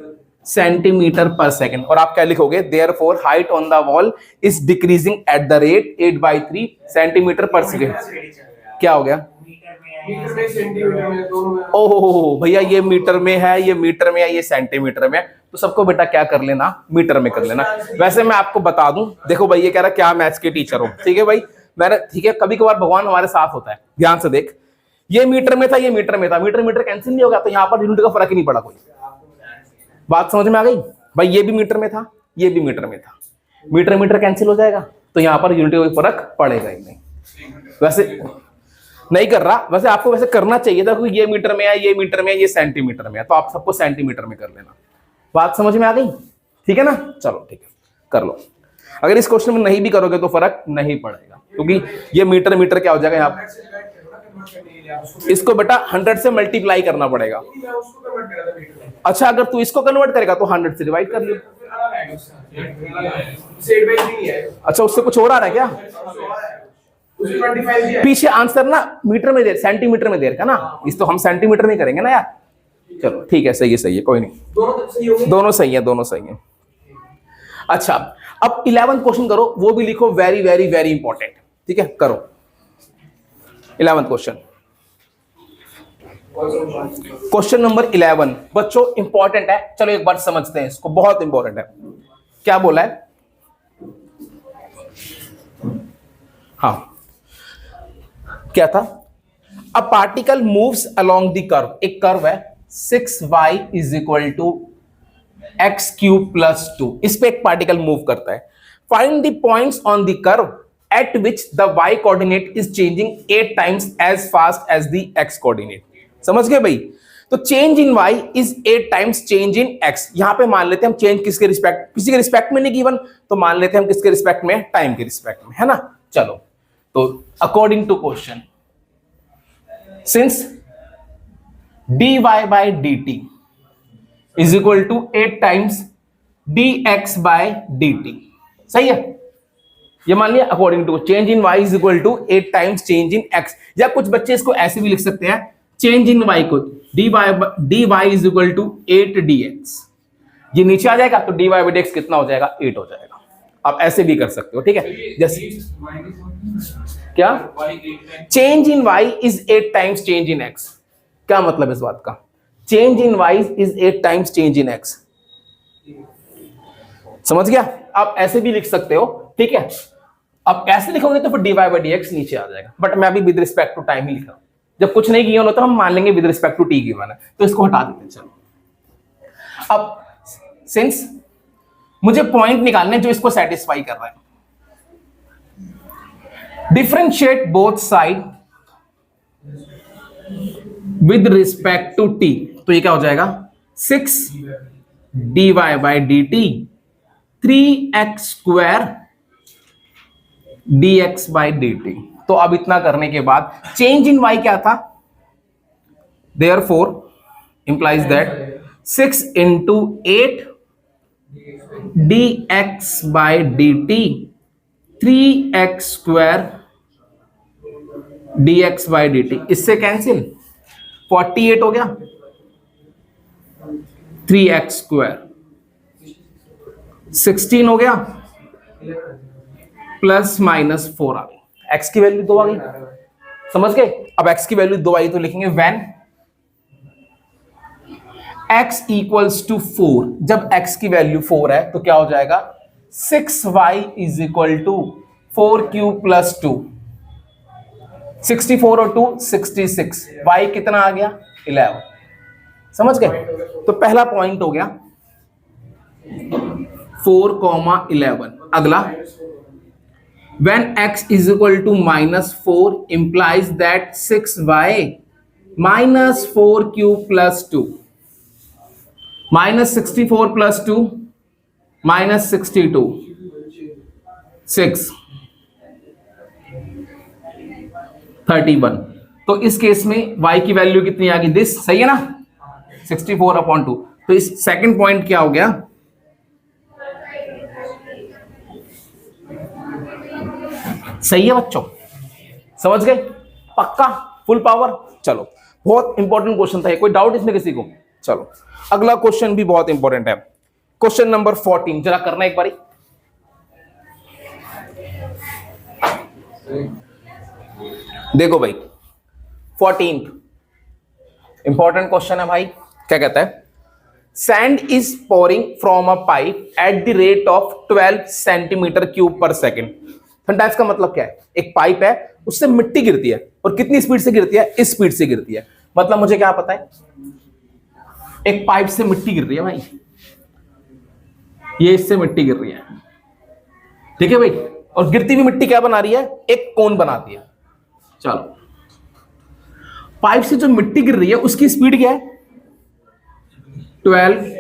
centimetre per second. और आप क्या लिखोगे? Therefore height on the wall is decreasing at the rate 8 by 3 centimetre per second. क्या हो गया? ओह भैया, ये मीटर में है, ये मीटर में है, ये सेंटीमीटर में है, तो सबको बेटा क्या कर लेना? मीटर में कर लेना। वैसे मैं आपको बता दूं, देखो भाई ये कह रहा क्या मैथ्स के टीचर हो, ठीक है भाई, मैंने ठीक है, कभी कभार भगवान हमारे साथ होता है। ध्यान से देख, ये मीटर में था, ये मीटर में था, मीटर मीटर कैंसिल नहीं होगा, तो यहाँ पर यूनिट का फर्क ही नहीं पड़ा कोई। बात समझ में आ गई भाई? ये भी मीटर में था, ये भी मीटर में था, मीटर मीटर कैंसिल हो जाएगा, तो यहाँ पर यूनिट का फर्क पड़ेगा ही नहीं। वैसे नहीं कर रहा, वैसे आपको वैसे करना चाहिए था, क्योंकि ये मीटर में है, ये मीटर में है, ये सेंटीमीटर में है, तो आप सबको सेंटीमीटर में कर लेना। बात समझ में आ गई? ठीक है ना, चलो ठीक है, कर लो। अगर इस क्वेश्चन में नहीं भी करोगे तो फर्क नहीं पड़ेगा, क्योंकि ये मीटर मीटर क्या हो जाएगा यहाँ पे, इसको बेटा 100 से मल्टीप्लाई करना पड़ेगा। अच्छा, अगर तू इसको कन्वर्ट करेगा तो 100 से डिवाइड कर लियो। अच्छा, उससे कुछ और आ रहा है क्या? पीछे आंसर ना मीटर में दे, सेंटीमीटर में दे रखा ना, इस तो हम सेंटीमीटर में करेंगे ना यार। चलो ठीक है, सही है, कोई नहीं, दोनों सही है, दोनों सही है। अच्छा, अब 11th क्वेश्चन करो, वो भी लिखो, वेरी वेरी वेरी इंपॉर्टेंट। ठीक है, करो 11th क्वेश्चन। क्वेश्चन नंबर 11 बच्चों इंपॉर्टेंट है, चलो एक बार समझते हैं इसको, बहुत इंपॉर्टेंट है। क्या बोला है? हाँ, क्या था? A particle moves along the curve, एक कर्व है 6y is equal to x cube plus 2, इस पे एक पार्टिकल मूव करता है। Find the points on the curve at which the y coordinate is changing 8 times as fast as the x coordinate. समझ गए भाई? तो change in y is 8 times change in x। यहां पे मान लेते हैं हम चेंज किसके रिस्पेक्ट, किसी के रिस्पेक्ट में नहीं गिवन, तो मान लेते हैं हम किसके रिस्पेक्ट में, टाइम के रिस्पेक्ट में, है ना। चलो, तो according to question, since dy by dt is equal to 8 times dx by dt, सही है। ये मान लिया according to change in y is equal to 8 times change in x, या कुछ बच्चे इसको ऐसे भी लिख सकते हैं, चेंज इन y को dy is equal to 8 dx, ये नीचे आ जाएगा तो dy by dx कितना हो जाएगा, 8 हो जाएगा। आप ऐसे भी कर सकते हो, ठीक है। जैसे क्या, change in y is 8 times change in x, क्या मतलब इस बात का, change in y is 8 times change in x, समझ गया। आप ऐसे भी लिख सकते हो, ठीक है। आप ऐसे लिखोगे तो फिर dy by dx नीचे आ जाएगा, बट मैं अभी विद रिस्पेक्ट टू टाइम ही लिख रहा हूं, जब कुछ नहीं किया तो हम मान लेंगे with respect to t given है, तो इसको हटा देते हैं। चलो, अब सिंस मुझे पॉइंट निकालने जो इसको सेटिस्फाई कर रहा है, differentiate both side with respect to t, तो ये क्या हो जाएगा, 6 dy by dt 3x square dx by dt। तो अब इतना करने के बाद चेंज इन y क्या था, therefore implies that 6 into 8 dx by dt 3x square dx by dt, इससे कैंसिल 48 हो गया, 3x स्क्वायर 16 हो गया, प्लस माइनस 4 आ गई, x की वैल्यू 2 आ गई, समझ गए। अब x की वैल्यू 2 आई तो लिखेंगे व्हेन x इक्वल्स टू 4, जब x की वैल्यू 4 है तो क्या हो जाएगा, 6y is equal to 4 cube plus 2, 64 और 2 66, y कितना आ गया, 11, समझ गए। तो पहला पॉइंट हो गया 4,11। अगला, when x is equal to -4 implies that 6y minus 4 cube plus 2 minus 64 plus 2 minus 62 6 31। तो इस केस में y की वैल्यू कितनी आ गई, दिस, सही है ना, 64/2। तो इस सेकंड पॉइंट क्या हो गया, सही है बच्चों, समझ गए, पक्का, फुल पावर। चलो, बहुत इंपॉर्टेंट क्वेश्चन था ये, कोई डाउट इसमें किसी को? चलो, अगला क्वेश्चन भी बहुत इंपॉर्टेंट है, क्वेश्चन नंबर 14, जरा करना एक बारी। देखो भाई, 14th इंपॉर्टेंट क्वेश्चन है भाई। क्या कहता है, sand is pouring from a pipe eight the rate of 12 centimetre cube पर सेकेंड। फंडास का मतलब क्या है, एक पाइप है, उससे मिट्टी गिरती है, और कितनी स्पीड से गिरती है, इस स्पीड से गिरती है। मतलब मुझे क्या पता है, एक पाइप से मिट्टी गिर रही है भाई, ये इससे मिट्टी गिर रही है, ठीक है भाई, और गिरती हुई मिट्टी क्या बना रही है, एक कोन बनाती है। चलो, पाइप से जो मिट्टी गिर रही है उसकी स्पीड क्या है? 12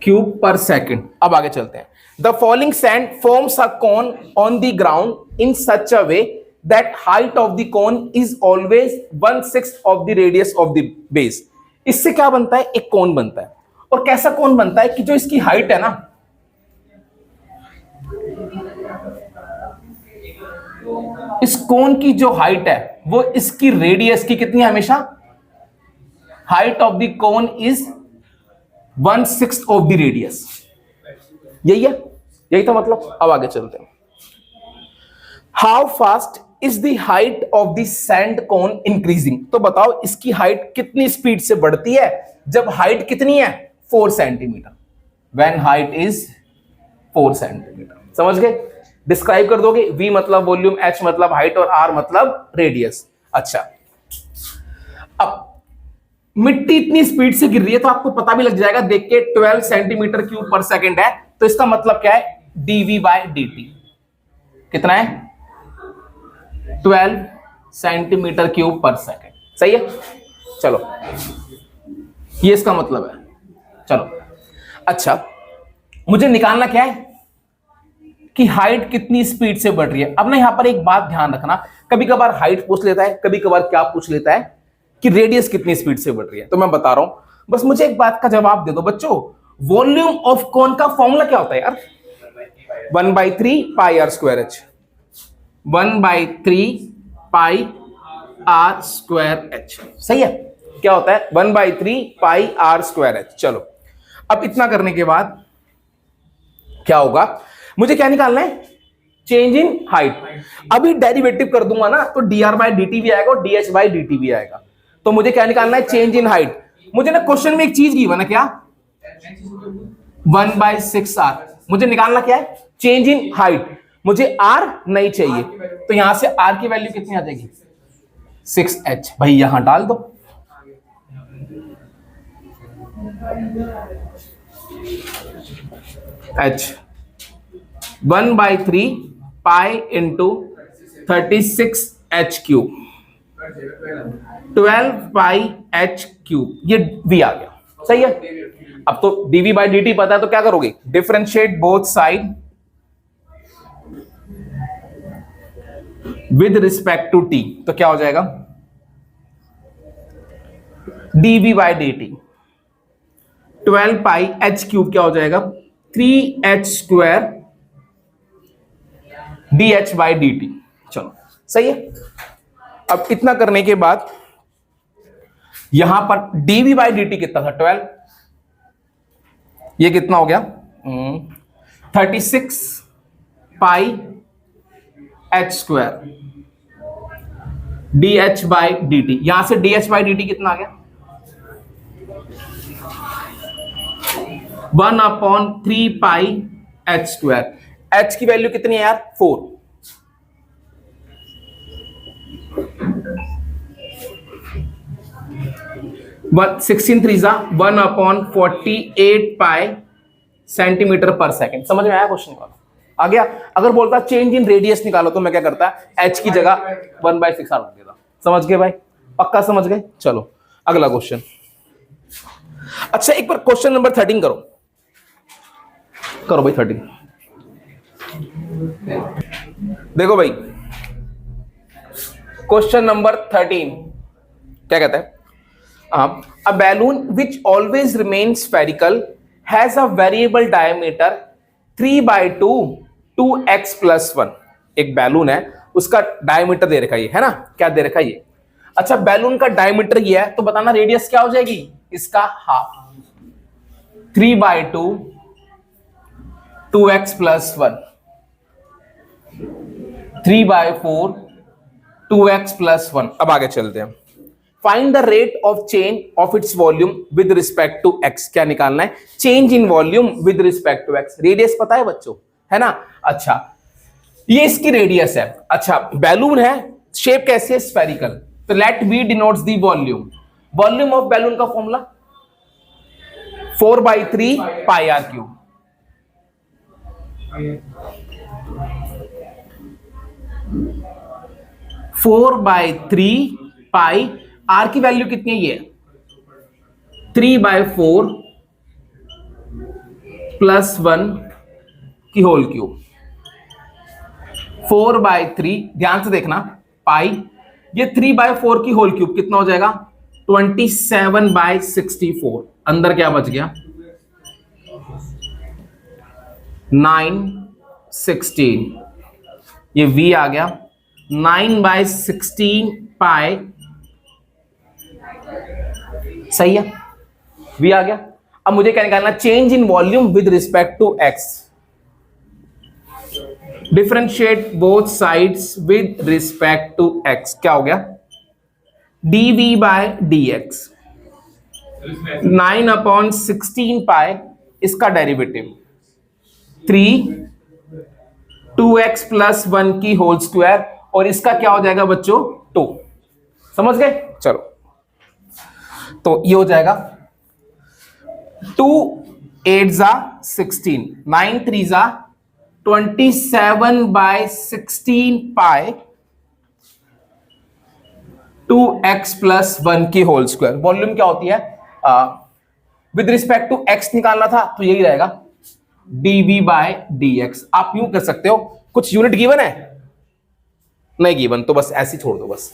क्यूब पर सेकेंड। अब आगे चलते हैं। The falling sand forms a cone on the ground in such a way that height of the cone is always 1/6 of the radius of the base. इससे क्या बनता है? एक कोन बनता है। और कैसा कोन बनता है कि जो इसकी हाइट है ना, इस कोन की जो हाइट है वो इसकी रेडियस की कितनी है? हमेशा height of the cone is 1/6 of the radius. यही है, यही था मतलब। अब आगे चलते हैं। How fast is the height of the sand cone increasing. तो बताओ इसकी हाइट कितनी स्पीड से बढ़ती है जब हाइट कितनी है? 4 centimetre. When height is 4 centimetre. समझ गए? डिस्क्राइब कर दोगे। V मतलब वॉल्यूम, H मतलब हाइट और R मतलब रेडियस। अच्छा, अब मिट्टी इतनी स्पीड से गिर रही है तो आपको पता भी लग जाएगा देख के 12 सेंटीमीटर क्यूब पर सेकंड है, तो इसका मतलब क्या है? dV/dt कितना है? 12 सेंटीमीटर क्यूब पर सेकंड। सही है? चलो, ये इसका मतलब है। चलो, अच्छा, मुझे निकालना क्या है कि हाइट कितनी स्पीड से बढ़ रही है। अब ना यहां पर एक बात ध्यान रखना, कभी कभार हाइट पूछ लेता है, कभी कभार क्या पूछ लेता है कि रेडियस कितनी स्पीड से बढ़ रही है। तो मैं बता रहा हूं, बस मुझे एक बात का जवाब दे दो बच्चों। वॉल्यूम ऑफ कोन का फॉर्मूला क्या होता है यार? 1/3 पाई r स्क्वायर h। 1/3 पाई r स्क्वायर h। सही है? क्या होता है? 1/3 पाई r स्क्वायर h। चलो, अब इतना करने के बाद क्या होगा? मुझे क्या निकालना है? Change in height. अभी डेरिवेटिव कर दूंगा ना तो dr/dt भी आएगा और dh/dt भी आएगा। तो मुझे क्या निकालना है? Change in height. मुझे ना क्वेश्चन में एक चीज गिवन है, क्या? 1/6r। मुझे निकालना क्या है? Change in height. मुझे r नहीं चाहिए, तो यहां से r की वैल्यू कितनी आ जाएगी? 6h। भाई यहां डाल दो। h 1/3 pi into 36h cube, 12 पाई h क्यूब, ये v आ गया। सही है? अब तो dV/dt पता है तो क्या करोगे? Differentiate both side with respect to t। तो क्या हो जाएगा? dV/dt 12 पाई h क्यूब क्या हो जाएगा? 3h square dH/dt। चलो, सही है? अब इतना करने के बाद यहां पर dV/dt कितना था? 12। ये कितना हो गया? 36 पाई h स्क्वायर dH/dt। यहां से dH/dt कितना आ गया? 1/3 पाई h स्क्वायर। h की वैल्यू कितनी है यार? 4। वन 16 3 1/48 पाई सेंटीमीटर पर सेकंड। समझ में आया क्वेश्चन का? आ गया? अगर बोलता चेंज इन रेडियस निकालो तो मैं क्या करता? h की जगह 1/6r रख देता। समझ गए भाई? पक्का समझ गए? चलो, अगला क्वेश्चन। अच्छा, एक बार क्वेश्चन नंबर 13 करो। करो भाई 13। देखो भाई, क्वेश्चन नंबर 13 क्या कहता है? A balloon which always remains spherical has a variable diameter 3/2 2x + 1। एक बैलून है, उसका डायमीटर दे रखा है ना? क्या दे रखा है ये? अच्छा, बैलून का डायमीटर ये है तो बताना रेडियस क्या हो जाएगी? इसका हाफ। 3/2 2x + 1, 3/4 2x + 1। अब आगे चलते हैं। Find the rate of change of its volume with respect to x। क्या निकालना है? Change in volume with respect to x। Radius पता है बच्चों, है ना? अच्छा, ये इसकी रेडियस है। अच्छा, बैलून है, शेप कैसी है? स्फेरिकल। तो let v denotes the volume. Volume of balloon का formula 4/3 pi r cube. Four by three pi, R की वैल्यू कितनी है, ये 3/4 प्लस 1 की होल क्यूब, 4/3, ध्यान से देखना, पाई, ये 3/4 की होल क्यूब कितना हो जाएगा, 27/64, अंदर क्या बच गया, 9/16, ये v आ गया, 9/16 पाई, सही है, v आ गया। अब मुझे क्या निकालना, change in volume with respect to x, differentiate both sides with respect to x, क्या हो गया, dv/dx, 9/16 पाई, इसका डेरिवेटिव 3 2x प्लस 1 की होल स्क्वायर, और इसका क्या हो जाएगा बच्चों, 2, समझ गए, चलो तो ये हो जाएगा 2 8 जा 16, 9 3 जा 27/16 पाई 2x प्लस 1 की होल स्क्वायर। वॉल्यूम क्या होती है, विद रिस्पेक्ट टू x निकालना था तो यही रहेगा dv/dx। आप यूं कर सकते हो, कुछ यूनिट गिवन है, नहीं गिवन तो बस ऐसे ही छोड़ दो, बस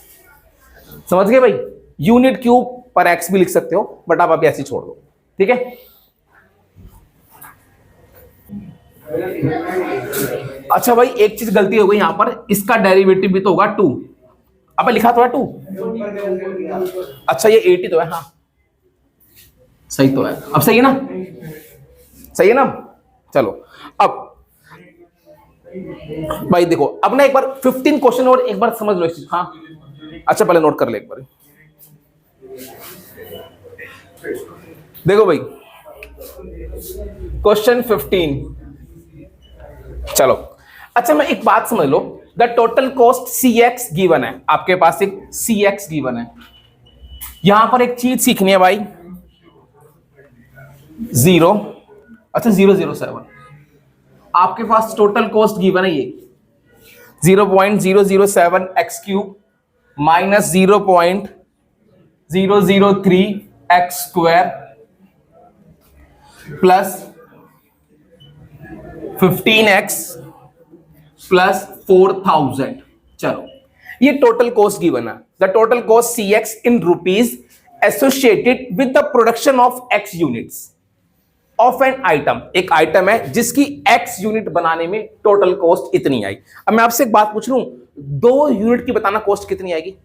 समझ गए भाई, यूनिट क्यूब पर x भी लिख सकते हो, बट आप अभी ऐसे ही छोड़ दो, ठीक है। अच्छा भाई एक चीज गलती हो गई यहां पर, इसका डेरिवेटिव भी तो होगा 2, अब लिखा तो है 2, अच्छा ये 80 तो है, हाँ सही तो है, अब सही है ना, सही है ना, चलो अब भाई देखो, अब ना एक बार 15 क्वेश्चन और एक बार समझ लो इस चीज, हाँ अच्छा पहले नोट कर ले एक बार, देखो भाई क्वेश्चन 15, चलो अच्छा मैं एक बात समझ लो, the total cost cx given है, आपके पास एक cx गिवन है, यहां पर एक चीज सीखनी है भाई, 0, अच्छा 007, आपके पास टोटल कॉस्ट गिवन है ये 0.007 x cube minus 0.003 x square plus 15x plus 4000, चलो ये टोटल कॉस्ट गिवन है, the total cost cx in rupees associated with the production of x units of an item, एक आइटम है जिसकी x unit बनाने में टोटल कॉस्ट इतनी आई। अब मैं आपसे एक बात पूछ लूं, 2 यूनिट की बताना कॉस्ट कितनी आएगी,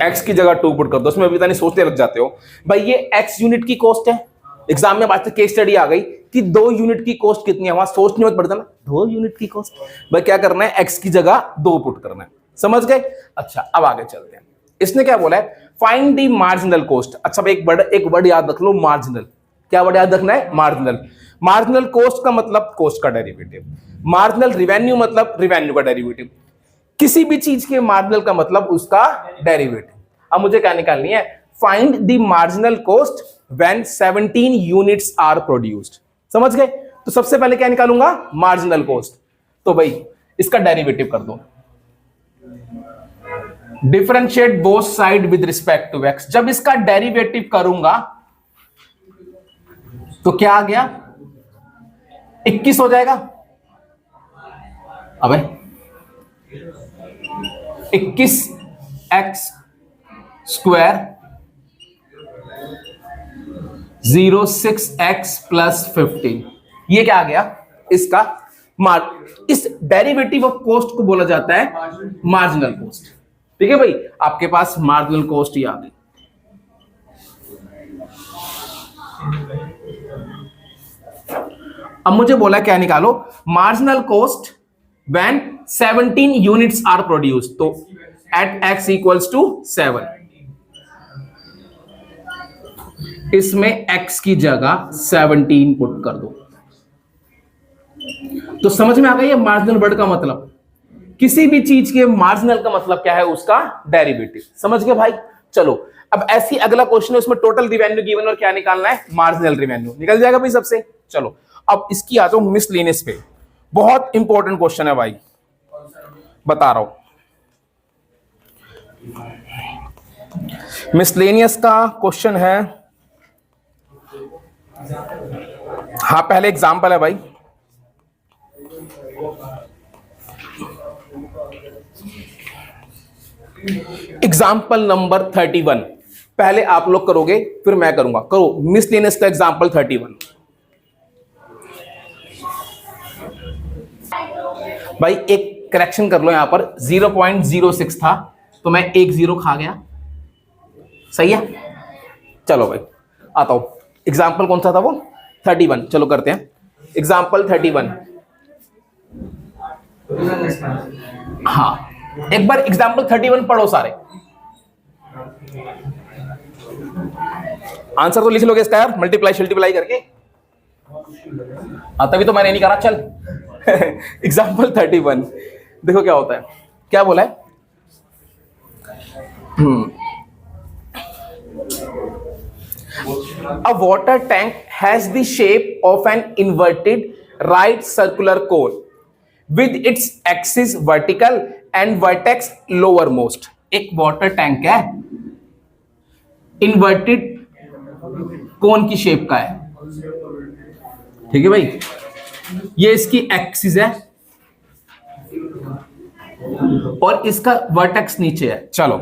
x की जगह 2 पुट कर दो, उसमें अभी नहीं सोचने लग जाते हो भाई, ये x यूनिट की कॉस्ट है, एग्जाम में बात केस स्टडी आ गई कि 2 यूनिट की कॉस्ट कितनी है, वहां सोचने मत पड़ता ना, 2 यूनिट की कॉस्ट, भाई क्या करना है, x की जगह 2 पुट करना है, समझ गए। अच्छा अब आगे चलते हैं, इसने क्या बोला है, फाइंड द मार्जिनल कॉस्ट। अच्छा एक वर्ड याद रख लो, मार्जिनल, क्या वर्ड याद रखना है, मार्जिनल। मार्जिनल कॉस्ट का मतलब कॉस्ट का डेरिवेटिव, मार्जिनल रिवेन्यू मतलब रिवेन्यू का डेरिवेटिव, किसी भी चीज के मार्जिनल का मतलब उसका डेरिवेटिव। अब मुझे क्या निकालनी है, find the marginal cost when 17 units are produced, समझ गए। तो सबसे पहले क्या निकालूंगा, मार्जिनल कॉस्ट, तो भाई इसका डेरिवेटिव कर दो, differentiate both side with respect to x, जब इसका डेरिवेटिव करूंगा तो क्या आ गया, 21 हो जाएगा, अबे 21x स्क्वायर 06x प्लस 15, ये क्या आ गया, इसका इस डेरिवेटिव ऑफ कॉस्ट को बोला जाता है मार्जिनल कॉस्ट, ठीक है भाई, आपके पास मार्जिनल कॉस्ट ही आ गई। अब मुझे बोला क्या निकालो, marginal cost when 17 units are produced, तो एट x इक्वल्स टू 7, इसमें x की जगह 17 पुट कर दो, तो समझ में आ गई है मार्जिनल वर्ड का मतलब, किसी भी चीज के मार्जिनल का मतलब क्या है, उसका डेरिवेटिव, समझ गए भाई। चलो अब ऐसी अगला क्वेश्चन है, उसमें टोटल रिवेन्यू गिवन और क्या निकालना है, मार्जिनल रिवेन्यू, निकल जाएगा भाई सबसे। चलो अब इसकी आ जाओ मिसलेनियस पे, बहुत इंपॉर्टेंट क्वेश्चन है भाई, बता रहा हूं, मिसलेनियस का क्वेश्चन है, हाँ पहले एग्जाम्पल है भाई। एग्जाम्पल नंबर 31 पहले आप लोग करोगे फिर मैं करूंगा। करो मिसलेनियस का एग्जाम्पल 31। भाई एक करेक्शन कर लो, यहां पर 0.06 था तो मैं 1 0 खा गया, सही है। चलो भाई आता हूं, एग्जाम्पल कौन सा था वो 31। चलो करते हैं एग्जाम्पल 31। हाँ एक बार एग्जाम्पल 31 पढ़ो सारे, आंसर तो लिख लोगे इसका यार, मल्टीप्लाई करके। हाँ तभी तो मैंने नहीं करा। चल एग्जाम्पल 31 देखो क्या होता है, क्या बोला है। A water tank has the shape of an inverted right circular cone with its axis vertical and vertex lowermost। एक वाटर टैंक है, इन्वर्टेड कोन की शेप का है, ठीक है भाई। ये इसकी एक्सिस है और इसका वर्टेक्स नीचे है। चलो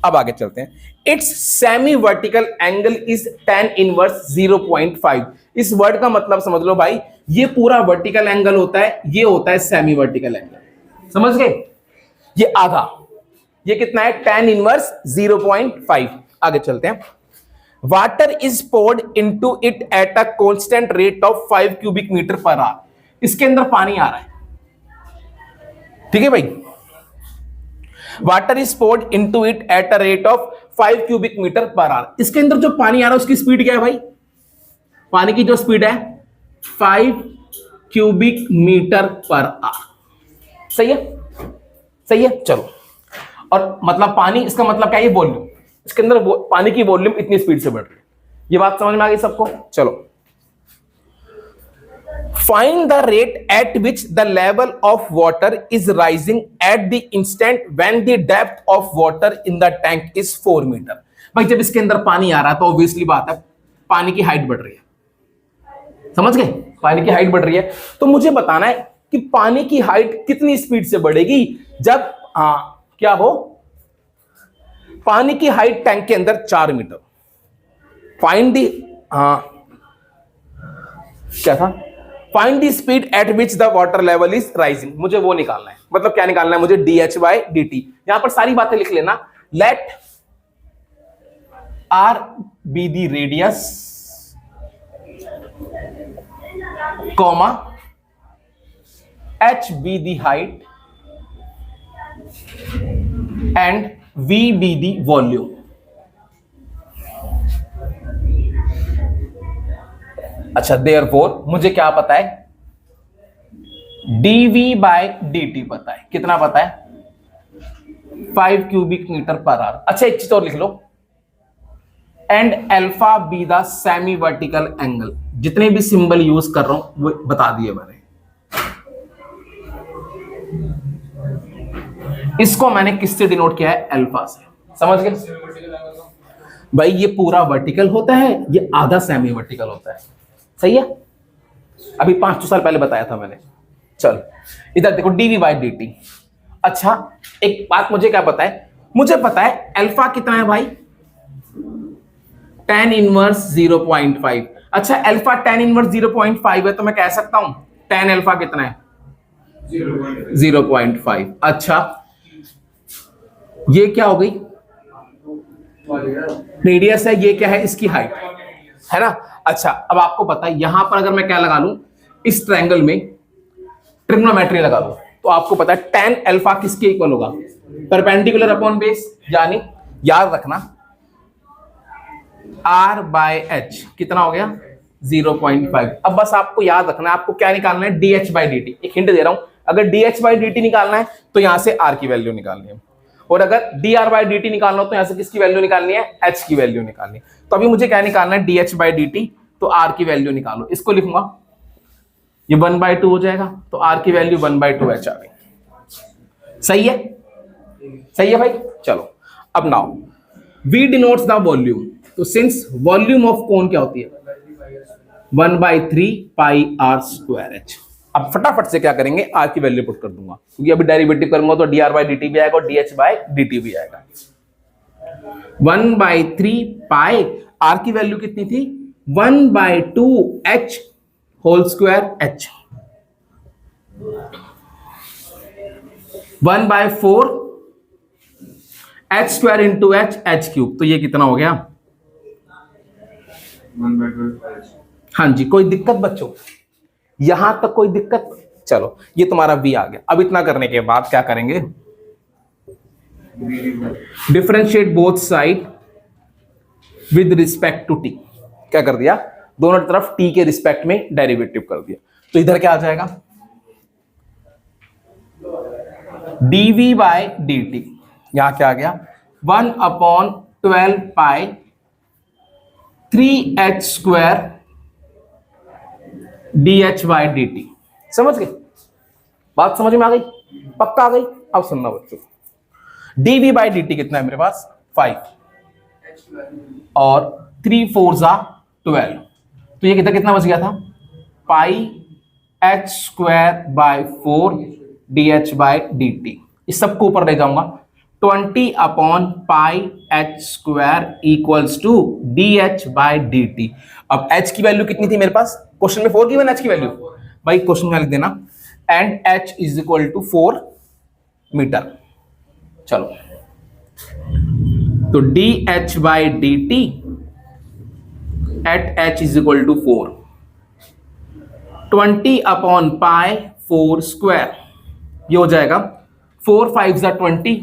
अब आगे चलते हैं। It's semi vertical angle is tan inverse 0.5। इस वर्ड का मतलब समझ लो भाई, ये पूरा वर्टिकल एंगल होता है, ये होता है सेमी वर्टिकल एंगल, समझ गए। ये आधा, ये कितना है tan इनवर्स 0.5। आगे चलते हैं। Water is poured into it at a constant rate of 5 cubic metre per hour. इसके अंदर पानी आ रहा है, ठीक है भाई। Water is poured into it at a rate of 5 cubic metre per hour. इसके अंदर जो पानी आ रहा है उसकी स्पीड क्या है भाई, पानी की जो स्पीड है 5 क्यूबिक मीटर पर आवर, सही है, सही है। चलो और मतलब पानी, इसका मतलब क्या है, ये वॉल्यूम, इसके अंदर पानी की वॉल्यूम इतनी स्पीड से बढ़ रही है। ये बात समझ में आ गई सबको। चलो find the rate at which the level of water is rising at the instant when the depth of water in the tank is 4 metre. भाई जब इसके अंदर पानी आ रहा है तो ऑब्वियसली बात है पानी की हाइट बढ़ रही है, समझ गए, पानी की हाइट बढ़ रही है। तो मुझे बताना है कि पानी की हाइट कितनी स्पीड से बढ़ेगी जब क्या हो, पानी की हाइट टैंक के अंदर 4 मीटर। फाइंड दी क्या था, find the speed at which the water level is rising. मुझे वो निकालना है, मतलब क्या निकालना है मुझे, dH/dt। यहां पर सारी बातें लिख लेना। Let R be the radius comma H be the height and V be the volume. अच्छा देयरफॉर मुझे क्या पता है, dV/dt पता है, कितना पता है 5 क्यूबिक मीटर पर आवर। अच्छा एक चीज और लिख लो, and alpha be the semi vertical angle. जितने भी सिंबल यूज कर रहा हूं वो बता दिए मैंने, इसको मैंने किससे डिनोट किया है, अल्फा से, समझ गए भाई। ये पूरा वर्टिकल होता है, ये आधा सेमी वर्टिकल होता है, सही है। अभी 500 साल पहले बताया था मैंने। चल इधर देखो dV/dt। अच्छा एक बात मुझे क्या पता है, मुझे पता है अल्फा कितना है भाई, tan इनवर्स 0.5। अच्छा अल्फा tan इनवर्स 0.5 है तो मैं कह सकता हूं tan अल्फा कितना है 0.5। अच्छा ये क्या हो गई, रेडियस है, ये क्या है इसकी हाइट है ना। अच्छा अब आपको पता है यहां पर अगर मैं क्या लगा लूं, इस ट्रायंगल में ट्रिग्नोमेट्री लगा लूं तो आपको पता है tan अल्फा किसके इक्वल होगा, परपेंडिकुलर अपॉन बेस, यानी याद रखना R/H कितना हो गया 0.5। अब बस आपको याद रखना है आपको क्या निकालना है, dH/dt। एक हिंट दे रहा हूं, अगर dH/dt निकालना है तो यहां से R की वैल्यू निकालनी है, और अगर dR/dt निकालना हो तो यहां से किसकी वैल्यू निकालनी है, H की वैल्यू निकालनी है। तो अभी मुझे क्या निकालना है, dH/dt, तो R की वैल्यू निकालो। इसको लिखूंगा, ये 1/2 हो जाएगा, तो R की वैल्यू 1/2 H आ गई। सही है, सही है भाई। चलो अब now v denotes the volume, तो सिंस वॉल्यूम ऑफ कोन क्या होती है 1/3 पाई आर स्क्वायर एच। अब फटाफट से क्या करेंगे, आर की वैल्यू पुट कर दूंगा क्योंकि अभी डेरिवेटिव करूंगा तो dr बाई dt भी आएगा और dh बाई dt भी आएगा। 1/3 पाई आर की वैल्यू कितनी थी 1/2 h whole square h, 1/4 h square into h cube, तो ये कितना हो गया 1/12। हाँ जी, कोई दिक्कत बच्चों, यहां तक कोई दिक्कत? चलो ये तुम्हारा v आ गया। अब इतना करने के बाद क्या करेंगे, differentiate both side with respect to t। क्या कर दिया, दोनों तरफ t के रिस्पेक्ट में डेरिवेटिव कर दिया, तो इधर क्या आ जाएगा dv बाय dt, यहां क्या आ गया 1/12 pi 3h square dh by dt। समझ गए, बात समझ में आ गई, पक्का आ गई? अब सुनना बच्चों, dv बाय dt कितना है मेरे पास 5 और 3 4 जा 12, तो ये कितना बच गया था pi h square by 4 dh by dt। इस सबको ऊपर ले जाऊंगा 20/पाई h square equals to dh by dt। अब h की वैल्यू कितनी थी मेरे पास, क्वेश्चन में 4 गिवन h की वैल्यू, भाई क्वेश्चन में लिख देना and h is equal to 4 metre. चलो तो dh by dt at h is equal to 4, 20/पाई 4 स्क्वायर, ये हो जाएगा 4 5 जा 20,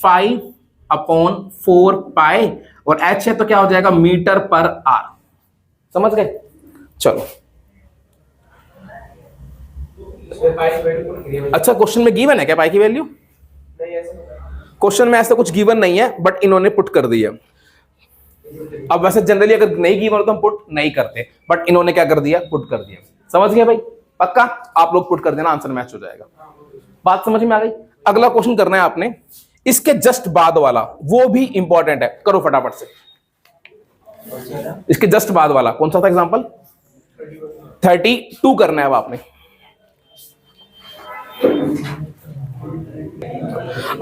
5/4 पाई और h है तो क्या हो जाएगा मीटर पर आर। समझ गए? चलो अच्छा, क्वेश्चन में गिवन है क्या पाई की वैल्यू? क्वेश्चन में ऐसा कुछ गिवन नहीं है, बट इन्होंने पुट कर दी है। अब वैसे जनरली अगर नहीं गिवन हो तो हम पुट नहीं करते, बट इन्होंने क्या कर दिया, पुट कर दिया। समझ गए भाई? पक्का आप लोग पुट कर देना, आंसर मैच हो जाएगा। बात समझ में आ गई? अगला क्वेश्चन करना है आपने, इसके जस्ट बाद वाला, वो भी इंपॉर्टेंट है, करो फटाफट से। इसके जस्ट बाद वाला कौन सा था एग्जांपल? 32 करना है अब आपने।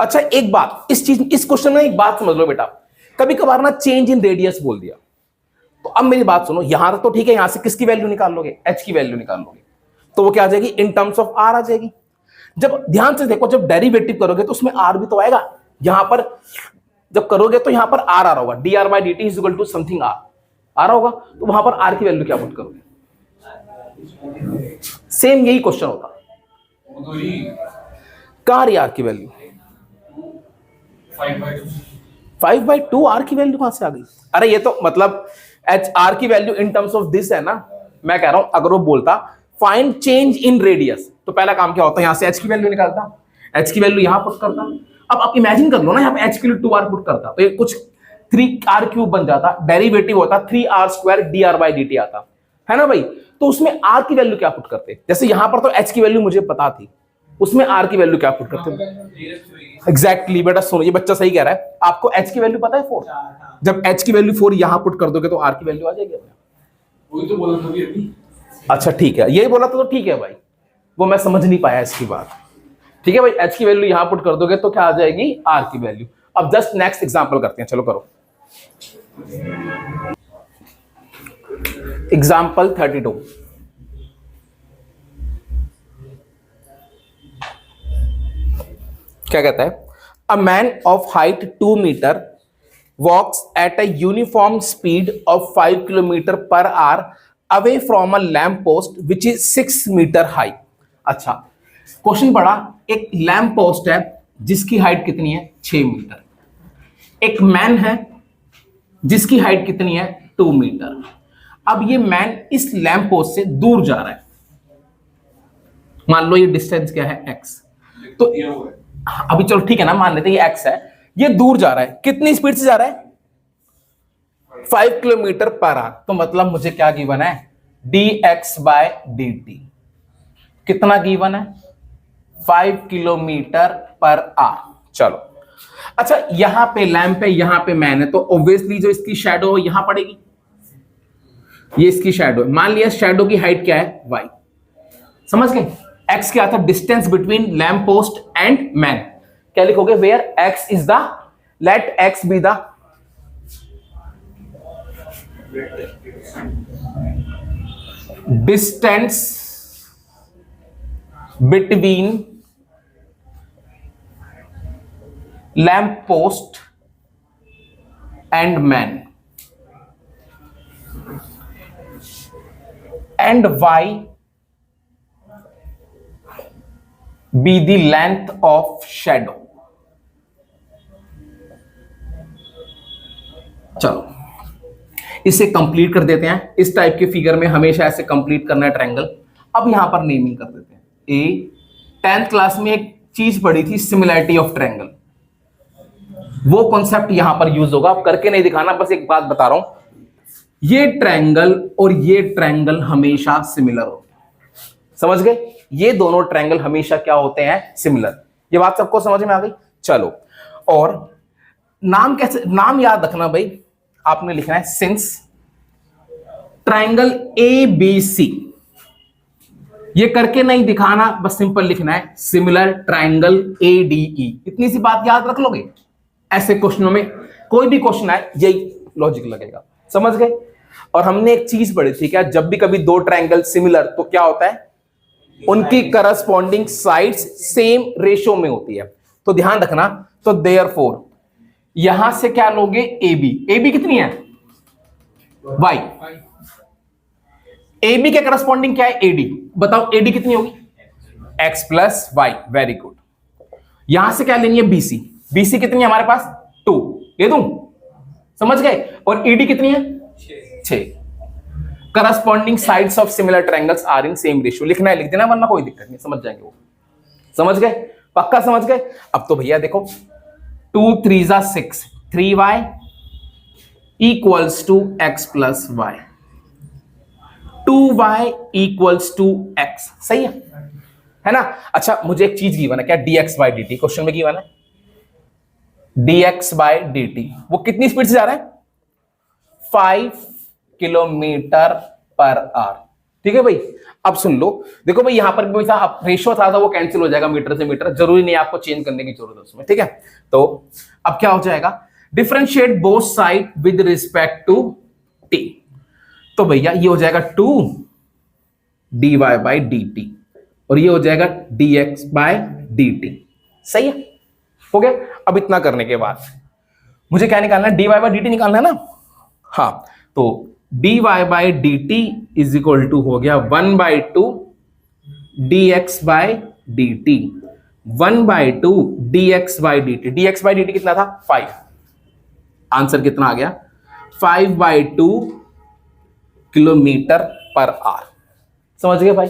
अच्छा एक बात, इस क्वेश्चन में एक बात समझ लो बेटा, कभी कभार ना चेंज इन रेडियस बोल दिया, तो अब मेरी बात सुनो, यहां तो ठीक है, यहां से किसकी वैल्यू निकाल लोगे, h की वैल्यू निकाल लोगे, तो वो क्या आ जाएगी इन टर्म्स ऑफ r आ जाएगी। जब ध्यान से देखो, जब डेरिवेटिव करोगे तो उसमें r भी तो आएगा, यहां पर जब करोगे तो यहां पर r आ रहा होगा, dr by dt is equal to something r आ रहा होगा, तो वहां पर r की वैल्यू क्या पुट करोगे? सेम यही क्वेश्चन होता, कहां रही r की वैल्यू 5/2, r की वैल्यू कहां से आ गई? अरे ये तो मतलब h r की value in terms of this है ना, मैं कह रहा हूं अगर वो बोलता फाइंड चेंज इन रेडियस, तो पहला काम क्या होता है, यहां से h की वैल्यू निकालता, h की वैल्यू यहां पुट करता। अब आप इमेजिन कर लो ना, यहां पे h के लिए 2r पुट करता तो ये कुछ 3r क्यूब बन जाता, डेरिवेटिव होता 3r square dr by dt आता है ना भाई। तो उसमें r की वैल्यू क्या पुट करते, जैसे यहां पर तो h की वैल्यू मुझे पता थी, उसमें r की वैल्यू क्या पुट करते? एग्जैक्टली बेटा सुनो, ये बच्चा सही कह रहा है, आपको h की वैल्यू पता है 4, जब h की वैल्यू 4 यहां पुट कर दोगे तो r की वैल्यू आ जाएगी। वही तो बोला था अभी। अच्छा ठीक है, यही बोला था तो ठीक है भाई, वो मैं समझ नहीं पाया इसकी बात। ठीक है भाई, h की वैल्यू यहां पुट कर दोगे तो क्या आ जाएगी r की वैल्यू। अब जस्ट नेक्स्ट एग्जांपल करते हैं, चलो करो एग्जांपल 32। क्या कहता है, a man of height 2 metre walks at a uniform speed of 5 kilometre per hour away from a lamp post which is 6 metre high. अच्छा क्वेश्चन पढ़ा, एक लैम्प पोस्ट है जिसकी हाइट कितनी है 6 मीटर, एक मैन है जिसकी हाइट कितनी है 2 मीटर। अब ये मैन इस लैम्प पोस्ट से दूर जा रहा है, मान लो ये डिस्टेंस क्या है x, तो अभी चलो ठीक है ना, मान लेते हैं ये x है, ये दूर जा रहा है, कितनी स्पीड से जा रहा है 5 किलोमीटर पर आवर, तो मतलब मुझे क्या गिवन है dx बाय dt, कितना गिवन है 5 किलोमीटर पर आवर। चलो अच्छा यहां पे लैंप है, यहां पे मैन है, तो ऑब्वियसली जो इसकी शैडो है यहां पड़ेगी, ये इसकी शैडो है। मान लिया शैडो की हाइट क्या है, y, समझ गए। x क्या था, distance between lamp post and man. क्या लिखोगे, where x is the, let x be the distance between lamp post and man, and y be the length of shadow। चलो इसे कंप्लीट कर देते हैं। इस टाइप के फिगर में हमेशा ऐसे कंप्लीट करना है ट्रायंगल। अब यहां पर नेमिंग कर देते हैं। ए 10th क्लास में एक चीज पढ़ी थी, सिमिलैरिटी ऑफ ट्रायंगल, वो कॉन्सेप्ट यहां पर यूज होगा। अब करके नहीं दिखाना, बस एक बात बता रहा हूं, ये ट्रायंगल और ये ट्रायंगल हमेशा सिमिलर होते हैं, समझ गए। ये दोनों ट्रायंगल हमेशा क्या होते हैं, सिमिलर। ये बात सबको समझ में आ गई। चलो, और नाम कैसे, नाम याद रखना भाई, आपने लिखना है since triangle A B C. ये करके नहीं दिखाना, बस सिंपल लिखना है similar triangle A D E. इतनी सी बात याद रख लोगे, ऐसे क्वेश्चनों में कोई भी क्वेश्चन आए यही लॉजिक लगेगा, समझ गए। और हमने एक चीज पढ़ी थी क्या, जब भी कभी दो ट्रायंगल सिमिलर तो क्या होता है, उनकी करस्पॉन्डिंग साइड्स सेम रेशियो में होती है। तो ध्यान रखना, तो देयरफॉर यहां से क्या लोगे, ए बी कितनी है, वाई। ए बी के करस्पॉन्डिंग क्या है, एडी। बताओ एडी कितनी होगी, x plus y, very good. यहां से क्या लेनी है, बीसी कितनी है हमारे पास, 2, ले दूं, समझ गए। और ईडी कितनी है, 6। Corresponding sides of similar triangles are in same ratio. लिखना है लिख देना, वरना कोई दिक्कत नहीं, समझ जाएंगे वो, समझ गए, पक्का समझ गए। अब तो भैया देखो, 2 3 जा 6, 3y equals to x plus y, 2y equals to x, सही है ना। अच्छा मुझे एक चीज गिवन है, क्या, dx बाई dt, क्वेश्चन में गिवन है dx बाई dt। वो कितनी स्पीड से जा रहा है, 5 किलोमीटर पर आवर, ठीक है भाई। अब सुन लो, देखो भाई यहां पर भी था, रेशियो था वो कैंसिल हो जाएगा मीटर से मीटर, जरूरी नहीं आपको चेंज करने की जरूरत है उसमें, ठीक है। तो अब क्या हो जाएगा, differentiate both side with respect to t। तो भैया ये हो जाएगा 2 dy बाई dt और ये हो जाएगा dx बाई dt, सही है, हो गया। अब इतना करने के बाद मुझे क्या निकालना है, dy बाई dt निकालना है ना। हाँ, तो dy by dt is equal to हो गया 1/2 dx by dt, 1/2 dx by dt। dx by dt कितना था, 5। आंसर कितना आ गया, 5/2 किलोमीटर पर आवर। समझ गए भाई,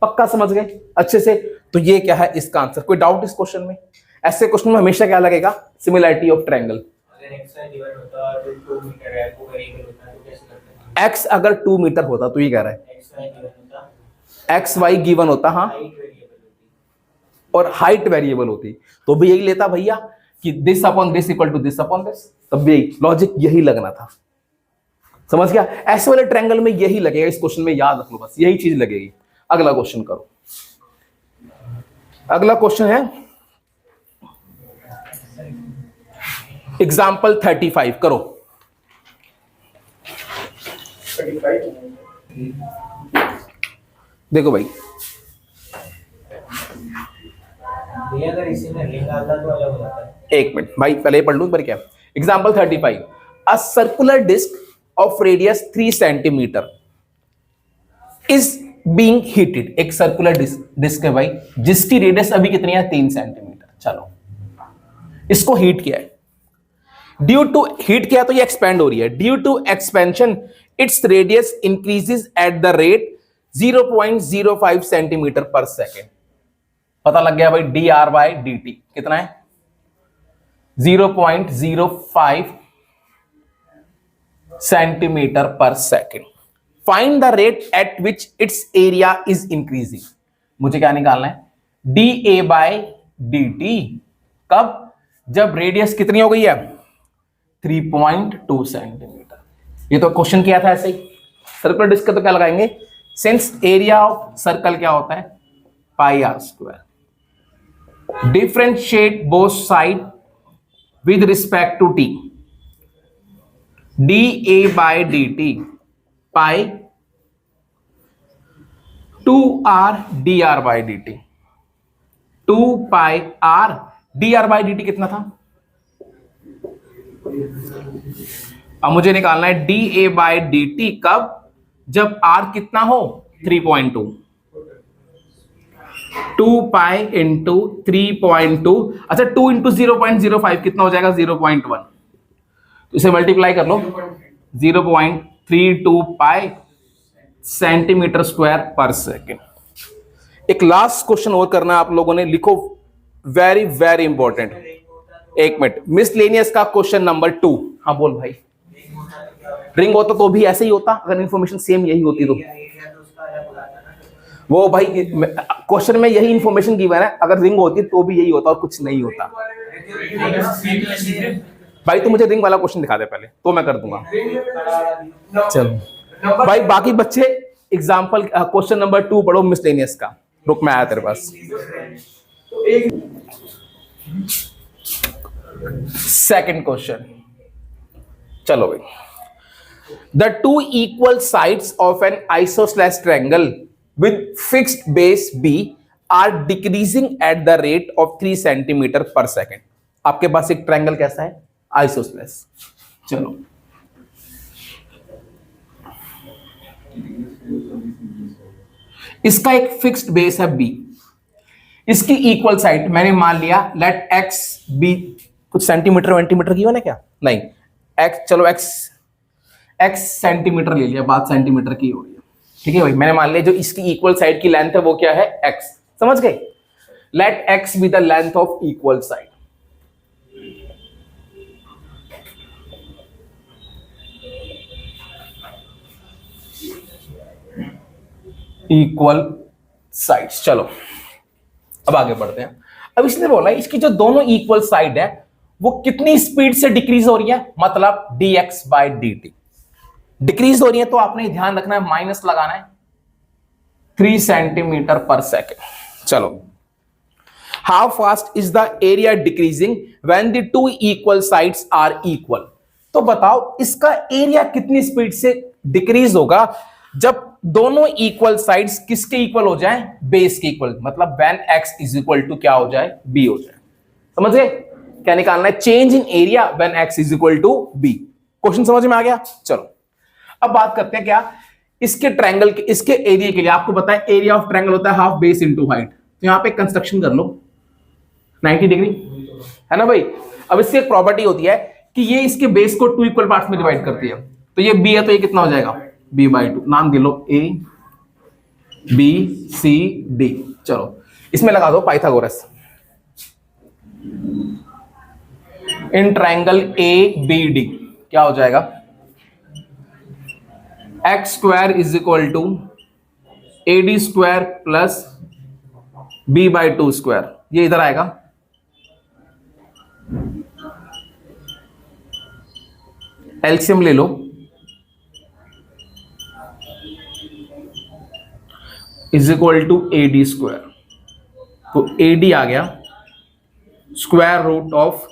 पक्का समझ गए अच्छे से। तो ये क्या है इसका आंसर, कोई डाउट इस क्वेश्चन में। ऐसे क्वेश्चन में हमेशा क्या लगेगा, सिमिलैरिटी ऑफ ट्रायंगल। x अगर 2 मीटर होता तो ये कह रहा है x y गिवन होता, हाँ, और हाइट वेरिएबल होती तो भी यही लेता भैया कि this upon this equal to this upon this, तब भी लॉजिक यही लगना था, समझ गया। ऐसे वाले ट्रायंगल में यही लगेगा, इस क्वेश्चन में याद रख लो, बस यही चीज लगेगी। अगला क्वेश्चन करो, अगला क्वेश्चन है एग्जाम्पल 35 करो। 35 देखो भाई, अगर इसी में लिंक आता तो अलग हो जाता है। एक मिनट भाई, पहले ये पढ़ लूं पर क्या। Example 35, a circular disc of radius 3 centimetre is being heated. एक सर्कुलर डिस्क है भाई, जिसकी रेडियस अभी कितनी है, 3 सेंटीमीटर। चलो इसको हीट किया है, ड्यू टू हीट किया तो ये एक्सपेंड हो रही है। Due to expansion its radius increases at the rate 0.05 centimetre per second. पता लग गया भाई, D are by D T कितना है, 0.05 centimetre per second. Find the rate at which its area is increasing. मुझे क्या निकालना है, D A by D T, कब, जब रेडियस कितनी हो गई है 3.2 सेंटीमीटर। ये तो क्वेश्चन किया था ऐसे ही। सर्कुलर डिस्क का तो क्या लगाएंगे, सिंस एरिया ऑफ सर्कल क्या होता है pi R square. Differentiate both side with respect to T, D A by D T pi 2r dr by D T, 2 pi r dr by D T कितना था। अब मुझे निकालना है D A by D T कब, जब r कितना हो 3.2, 2 पाई इंटू 3.2, अच्छा 2 इंटू 0.05 कितना हो जाएगा 0.1, तो इसे मल्टीप्लाई कर लो 0.32 पाई सेंटीमीटर स्क्वायर पर सेकेंड। एक लास्ट क्वेश्चन और करना है आप लोगों ने, लिखो वेरी वेरी इंपॉर्टेंट। एक मिनट, मिसलेनियस का क्वेश्चन नंबर 2। हाँ बोल भाई। रिंग होता तो भी ऐसे ही होता, अगर इंफॉर्मेशन सेम यही होती तो। वो भाई क्वेश्चन में यही इंफॉर्मेशन गिवन है, अगर रिंग होती तो भी यही होता और कुछ नहीं होता। भाई तो मुझे रिंग वाला क्वेश्चन दिखा दे पहले, तो मैं कर दूंगा। चलो भाई, बाकी बच्चे एग्जाम्पल क्वेश्चन नंबर 2 पढ़ो मिसलेनियस का। रुक मैं आया तेरे पास। सेकंड क्वेश्चन, चलो भाई। The two equal sides of an isosceles triangle with fixed base B are decreasing at the rate of 3 centimetre per second. आपके पास एक ट्रायंगल कैसा है आइसोसेलेस। चलो इसका एक फिक्स्ड बेस है बी, इसकी इक्वल साइड मैंने मान लिया लेट एक्स बी, कुछ सेंटीमीटर वेंटीमीटर की हो ना क्या, नहीं एक्स, चलो एक्स सेंटीमीटर ले लिया, बात सेंटीमीटर की हो रही है। ठीक है भाई, मैंने मान लिया जो इसकी इक्वल साइड की लेंथ है वो क्या है एक्स, समझ गए। Let X be the length of equal side. Equal sides, चलो अब आगे बढ़ते हैं। अब इसने बोला इसकी जो दोनों इक्वल साइड है वो कितनी स्पीड से डिक्रीज हो रही है, मतलब dx by D T decrease हो रही है, तो आपने ध्यान रखना है माइनस लगाना है 3 सेंटीमीटर पर सेकेंड। चलो, how fast is the area decreasing when the two equal sides are equal. तो बताओ इसका एरिया कितनी स्पीड से डिक्रीज होगा जब दोनों इक्वल साइड्स किसके इक्वल हो जाएं, बेस के इक्वल, मतलब when x is equal to क्या हो जाए b हो जाए। समझ गए क्या निकालना है, change in area when x is equal to b। Question समझ में आ गया। चलो अब बात करते हैं क्या इसके ट्रायंगल के, इसके एरिया के लिए आपको पता है एरिया ऑफ ट्रायंगल होता है हाफ बेस इनटू हाइट। तो यहां पे कंस्ट्रक्शन कर लो 90 डिग्री, है ना भाई। अब इसकी एक प्रॉपर्टी होती है कि ये इसके बेस को 2 इक्वल पार्ट्स में डिवाइड करती है, तो ये b है तो ये कितना हो जाएगा b/2। नाम दे लो a b c d। चलो इसमें लगा दो Pythagoras. In triangle a b d क्या हो जाएगा, x square is equal to ad square plus b/2 square. ये इधर आएगा, एलसीएम ले लो, is equal to AD square. तो एडी आ गया square root of,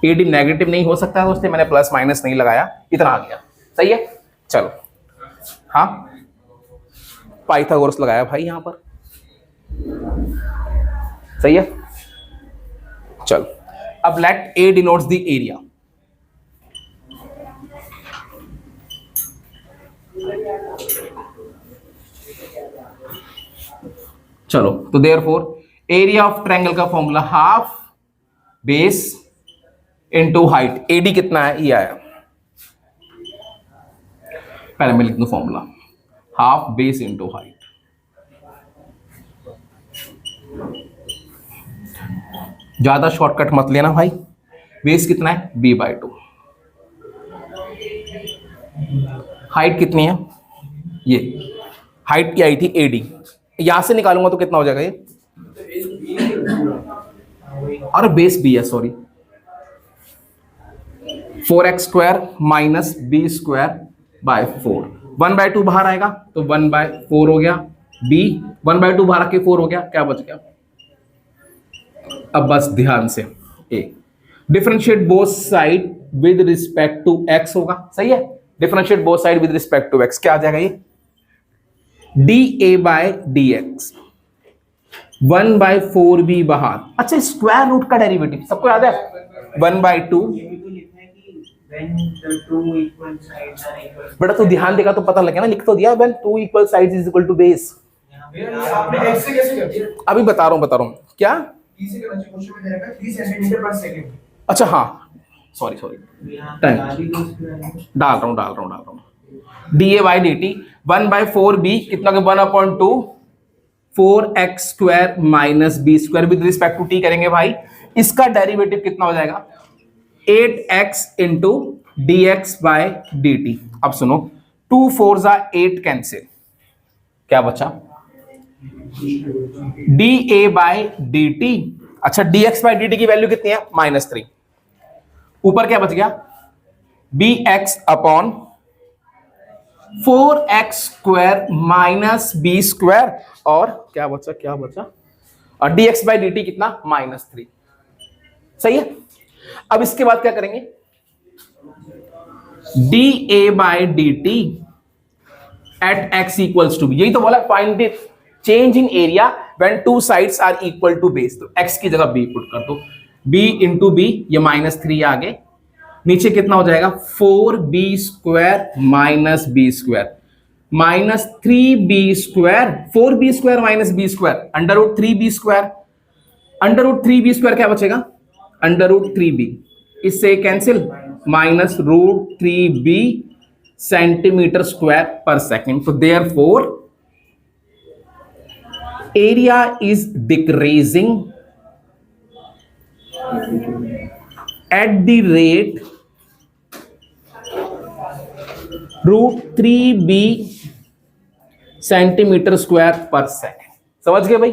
AD negative नहीं हो सकता है उससे मैंने प्लस माइनस नहीं लगाया, इतना आ गया। सही है, चलो हाँ पाइथागोरस लगाया भाई यहां पर, सही है। चलो अब let A denotes the area. चलो तो देयरफॉर एरिया ऑफ ट्रायंगल का formula half base into height. AD कितना है ये आया, पहले मैं लिख दूं formula half base into height. ज्यादा शॉर्टकट मत लेना भाई, बेस कितना है b/2, हाइट कितनी है, ये हाइट की आई थी एडी, यहां से निकालूंगा तो कितना हो जाएगा ये और बेस बी है, sorry, 4x² minus B square by 4, 1/2 बाहर आएगा तो 1/4 हो गया, b 1/2 बाहर आके 4 हो गया, क्या बच गया? अब बस ध्यान से, a differentiate both side with respect to x होगा, सही है, differentiate both side with respect to x, क्या आ जाएगा ये? dA/dx 1/4b बाहर। अच्छा, स्क्वायर रूट का डेरिवेटिव सबको याद है, 1/2। ये भी तो लिखा है कि when the two equal sides are equal। बेटा तू ध्यान देगा तो पता लगेगा ना, लिख तो दिया when two equal sides is equal to base। यहाँ पे भैया आपने x से कैसे कर दिया? अभी बता रहा हूँ क्या। 3 से करना चाहिए, क्वेश्चन में दे रखा है 3 सेंटीमीटर पर सेकंड। अच्छा हाँ, सॉरी यहाँ पे Thank आधी तो square है। डाल रहा हूँ dA/dt 1/4b कितना के 1/2 4x² minus b square with respect to t करेंगे भाई, इसका डेरिवेटिव कितना हो जाएगा? 8x into dx/dt। अब सुनो, 2 4 8 कैंसिल, क्या बचा? dA/dt। अच्छा, dx/dt की वैल्यू कितनी है? -3। ऊपर क्या बच गया? bx upon 4x² minus b square, और क्या बचा? और dx/dt कितना? -3। सही है। अब इसके बाद क्या करेंगे? dA/dt at x equals to b, यही तो बोला, find the change in area when two sides are equal to base. तो x की जगह b पुट कर दो, b इंटू b, ये -3 आगे, नीचे कितना हो जाएगा? 4b² minus b square, -3b², 4b² minus b square, √3b², √3b² क्या बचेगा? √3b, इससे कैंसिल, -√3b सेंटीमीटर स्क्वायर पर सेकेंड। तो therefore area is decreasing at the rate √3b centimetre square पर सेकेंड। समझ गए भाई?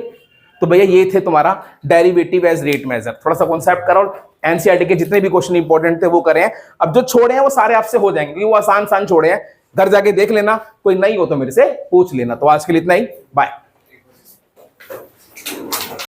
तो भैया ये थे तुम्हारा डेरिवेटिव एज रेट मेजर। थोड़ा सा कॉन्सेप्ट करो, एनसीईआरटी के जितने भी क्वेश्चन इंपॉर्टेंट थे वो करें। अब जो छोड़े हैं वो सारे आपसे हो जाएंगे, क्योंकि वो आसान छोड़े हैं। घर जाके देख लेना, कोई नहीं हो तो मेरे से पूछ लेना। तो आज के लिए इतना ही, बाय।